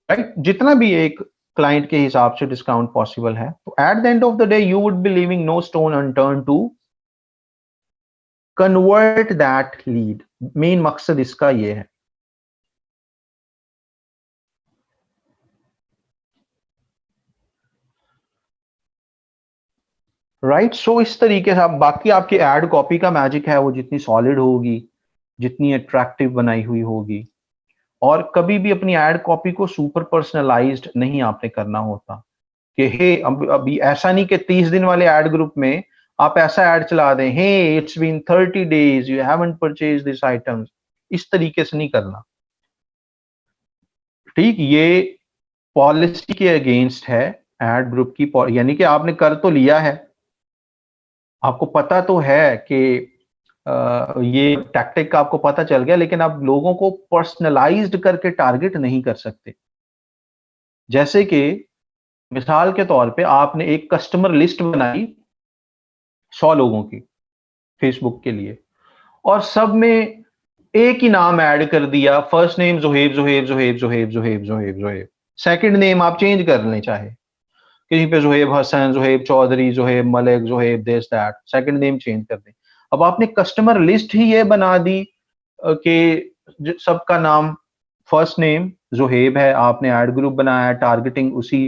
राइट। जितना भी एक क्लाइंट के हिसाब से डिस्काउंट पॉसिबल है। तो at the end of the day you would be leaving no stone unturned to convert that lead. Main मकसद इसका ये है। राइट। सो इस तरीके से आप बाकी आपकी एड कॉपी का मैजिक है, वो जितनी सॉलिड होगी, जितनी अट्रैक्टिव बनाई हुई होगी, और कभी भी अपनी एड कॉपी को सुपर पर्सनलाइज्ड नहीं आपने करना होता कि हे अभी ऐसा नहीं कि 30 दिन वाले एड ग्रुप में आप ऐसा एड चला दें, hey it's been 30 days you haven't purchase this items, इस तरीके से नहीं करना, ठीक। ये पॉलिसी के अगेंस्ट है एड ग्रुप की, यानी कि आपने कर तो लिया है, आपको पता तो है कि ये टैक्टिक का आपको पता चल गया, लेकिन आप लोगों को पर्सनलाइज्ड करके टारगेट नहीं कर सकते। जैसे कि मिसाल के तौर पे आपने एक कस्टमर लिस्ट बनाई 100 लोगों की फेसबुक के लिए, और सब में एक ही नाम ऐड कर दिया, first name Zoheb Zoheb Zoheb Zoheb Zoheb Zoheb Zoheb, second name आप चेंज कर लें चाहे, कहीं पे Zoheb Hasan, Zoheb Chaudhary, Zoheb Malik, Zoheb this that, second name change कर दें। अब आपने कस्टमर लिस्ट ही ये बना दी कि सबका नाम फर्स्ट नेम जोहेब है, आपने ऐड ग्रुप बनाया, टारगेटिंग उसी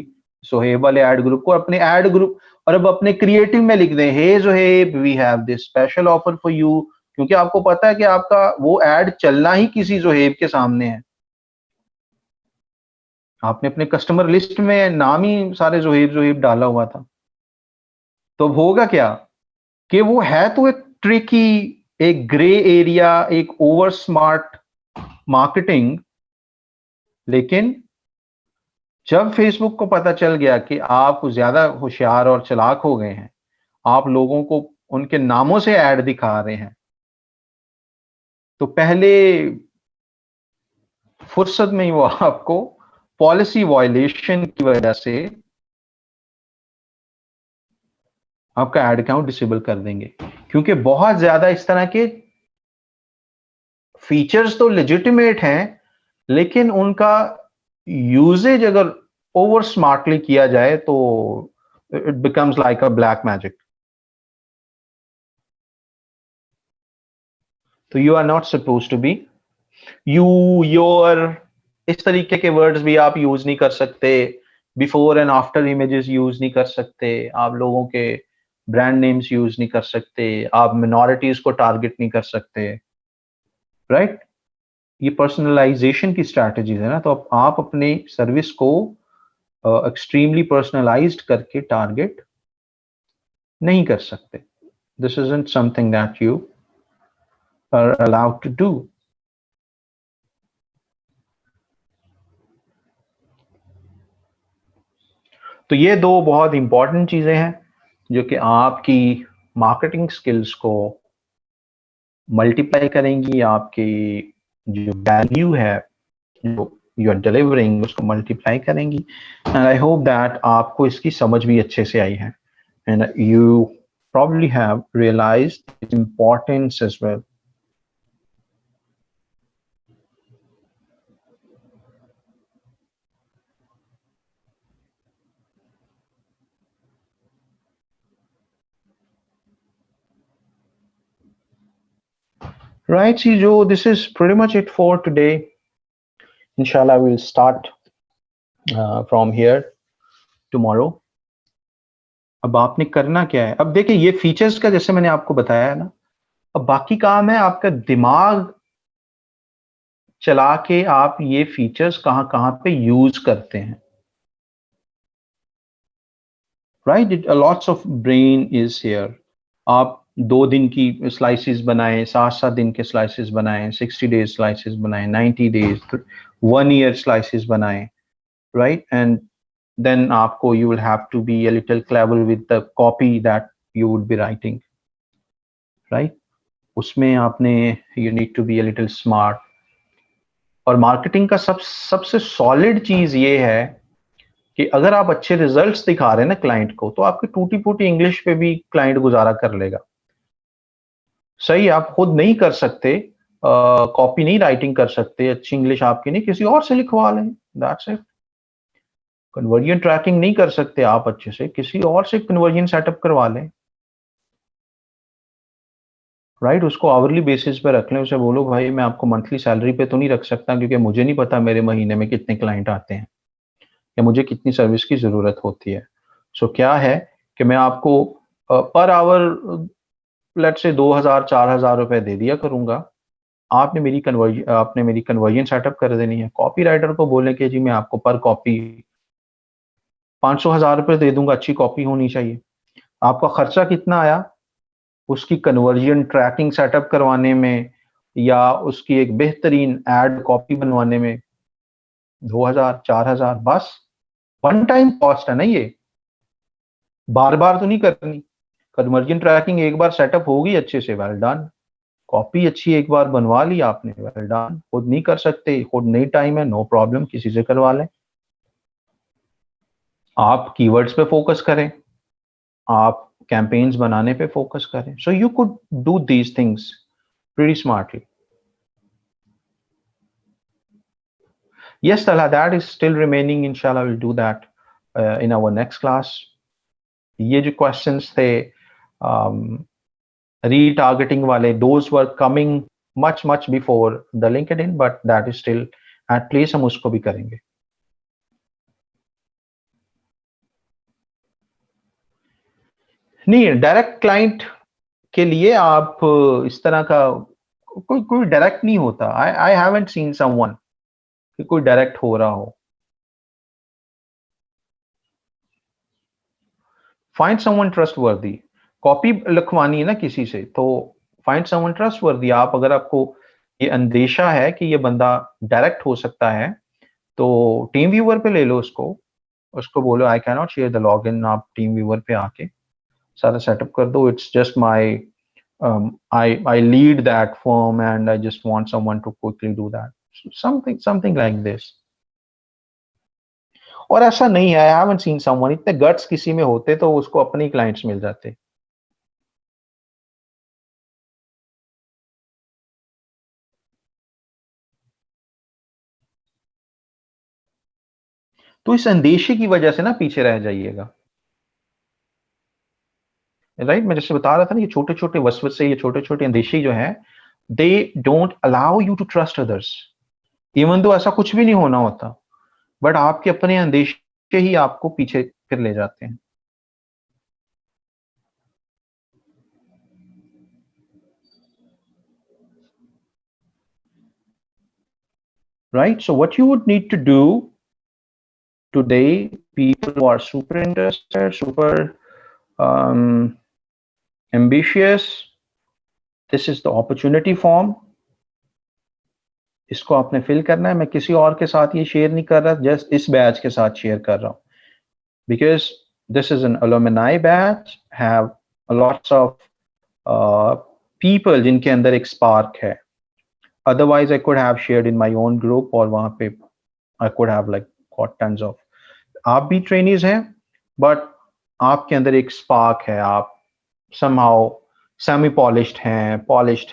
जोहेब वाले ऐड ग्रुप को, अपने ऐड ग्रुप, और अब अपने क्रिएटिव में लिख दें, hey Zoheb we have this special offer for you, क्योंकि आपको पता है कि आपका वो ऐड चलना ही किसी जोहेब के सामने है। आपने अपने कस्टमर लिस्ट में नाम ही सारे जोहेब जोहेब डाला हुआ था। तो होगा क्या कि वो है तो एक ट्रिकी, एक ग्रे एरिया, एक ओवर स्मार्ट मार्केटिंग, लेकिन जब फेसबुक को पता चल गया कि आप ज्यादा होशियार और चालाक हो गए हैं, आप लोगों को उनके नामों से ऐड दिखा रहे हैं, तो पहले फुर्सत में ही वो आपको पॉलिसी वायलेशन की वजह से आपका एड अकाउंट डिसेबल कर देंगे, क्योंकि बहुत ज्यादा इस तरह के फीचर्स तो लेजिटिमेट हैं, लेकिन उनका यूजेज अगर ओवर स्मार्टली किया जाए तो it becomes like a black magic. तो you are not suppose to be you your इस तरीके के वर्ड्स भी आप यूज नहीं कर सकते, before and after images use नहीं कर सकते, आप लोगों के ब्रांड नेम्स यूज नहीं कर सकते, आप मिनॉरिटीज को टारगेट नहीं कर सकते, राइट? ये पर्सनलाइजेशन की स्ट्रैटेजीज है ना, तो आप अपने सर्विस को एक्सट्रीमली पर्सनलाइज्ड करके टारगेट नहीं कर सकते। This isn't something that you are allowed to do. तो ये दो बहुत इंपॉर्टेंट चीजें हैं जो कि आपकी मार्केटिंग स्किल्स को मल्टीप्लाई करेंगी, आपकी जो वैल्यू है जो यू आर डिलीवरिंग उसको मल्टीप्लाई करेंगी। एंड आई होप दैट आपको इसकी समझ भी अच्छे से आई है, and you probably have realized its importance as well. Right, Sijo, this is pretty much it for today. Inshallah, we'll start from here tomorrow. अब आपने करना क्या है, अब देखिए ये फीचर्स का जैसे मैंने आपको बताया है ना, अब बाकी काम है आपका दिमाग चला के आप ये फीचर्स कहाँ कहाँ पे यूज करते हैं, right? It lots of brain is here. आप 2 दिन की स्लाइसेस बनाएं, 7-7 दिन के स्लाइसेस बनाएं, 60 डेज स्लाइसेस बनाएं, 90 डेज, 1 ईयर स्लाइसेस बनाएं, राइट? एंड then आपको you will have to be a little clever with the copy that you would be writing, right? उसमें आपने you need to be a little smart। और मार्केटिंग का सबसे सॉलिड चीज ये है कि अगर आप अच्छे रिजल्ट्स दिखा रहे हैं ना क्लाइंट को, तो आपकी टूटी फूटी इंग्लिश पे भी क्लाइंट गुजारा कर लेगा। सही, आप खुद नहीं कर सकते, कॉपी नहीं राइटिंग कर सकते, अच्छी इंग्लिश आपकी नहीं, किसी और से लिखवा लें, दैट्स इट। कन्वर्जन ट्रैकिंग नहीं कर सकते आप अच्छे से, किसी और से कन्वर्जन सेटअप करवा लें, राइट? उसको आवरली बेसिस पे रख लें, उसे बोलो भाई मैं आपको मंथली सैलरी पे तो नहीं रख सकता, क्योंकि मुझे नहीं पता मेरे महीने में कितने क्लाइंट आते हैं या मुझे कितनी सर्विस की जरूरत होती है। सो क्या है कि मैं आपको पर आवर लेट से 2,000-4,000 रुपए दे दिया करूंगा, आपने मेरी कन्वर्जन सेटअप कर देनी है। कॉपी राइटर को बोले कि जी मैं आपको पर कॉपी 500-1,000 रुपए दे दूंगा, अच्छी कॉपी होनी चाहिए। आपका खर्चा कितना आया उसकी कन्वर्जन ट्रैकिंग सेटअप करवाने में या उसकी एक बेहतरीन एड कॉपी बनवाने में? 2,000-4,000, बस। वन टाइम कॉस्ट है ना ये, बार बार तो नहीं करनी। कन्वर्जन ट्रैकिंग एक बार सेटअप होगी अच्छे से, वेल डन। कॉपी अच्छी एक बार बनवा ली आपने, वेल डन। खुद नहीं कर सकते, खुद नहीं टाइम है, नो प्रॉब्लम, किसी से करवा लें। आप कीवर्ड्स पे फोकस करें, आप कैंपेन्स बनाने पे फोकस करें। So you could do these things pretty smartly. Yes, Talha, that is still remaining. Inshallah, we'll do that in our next class. ये जो questions थे retargeting वाले, those were coming much before the LinkedIn, but that is still at place, हम उसको भी करेंगे। नहीं, डायरेक्ट क्लाइंट के लिए आप इस तरह का कोई डायरेक्ट नहीं होता। आई हैवंट सीन समवन कि कोई डायरेक्ट हो रहा हो। Find someone trustworthy. कॉपी लिखवानी है ना किसी से, तो फाइंड समवन ट्रस्टवर्दी। आप अगर आपको ये अंदेशा है कि ये बंदा डायरेक्ट हो सकता है, तो टीम व्यूअर पे ले लो उसको बोलो I can not share the login, आप टीम व्यूअर पे आके सारा सेटअप कर दो. It's just my I lead that firm and I just want someone to quickly do that. Something like this. और ऐसा नहीं है, I haven't seen someone, इतने गट्स किसी में होते तो उसको अपने क्लाइंट्स मिल जाते. तो इस अंदेशे की वजह से ना पीछे रह जाइएगा, राइट? मैं जैसे बता रहा था ना, ये छोटे छोटे वसवसे, ये छोटे छोटे अंदेशे जो है, they don't allow you to trust others, even though ऐसा कुछ भी नहीं होना होता, बट आपके अपने अंदेशे ही आपको पीछे फिर ले जाते हैं. Right? So what you would need to do today, people who are super interested, super ambitious, this is the opportunity form. इसको आपने फिल करना है. मैं किसी और के साथ ये शेयर नहीं कर रहा, जस्ट इस बैच के साथ शेयर कर रहा हूँ, because this is an alumni batch, have lots of people जिनके अंदर एक spark है. Otherwise I could have shared in my own group, और वहां पे I could have like got tons of. आप भी ट्रेनीज हैं, बट आपके अंदर एक स्पार्क है, आप somehow सेमी पॉलिश्ड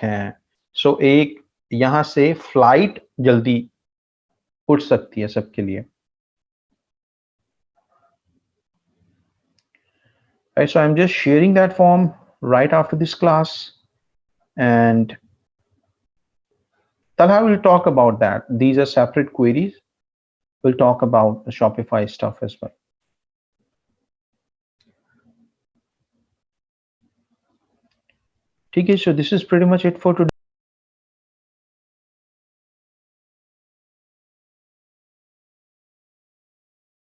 हैं, सो एक यहां से फ्लाइट जल्दी उठ सकती है सबके लिए. Right, so I'm just sharing that form right after this class, and Talha will talk about that. These are separate queries. We'll talk about the Shopify stuff as well. Okay, so this is pretty much it for today.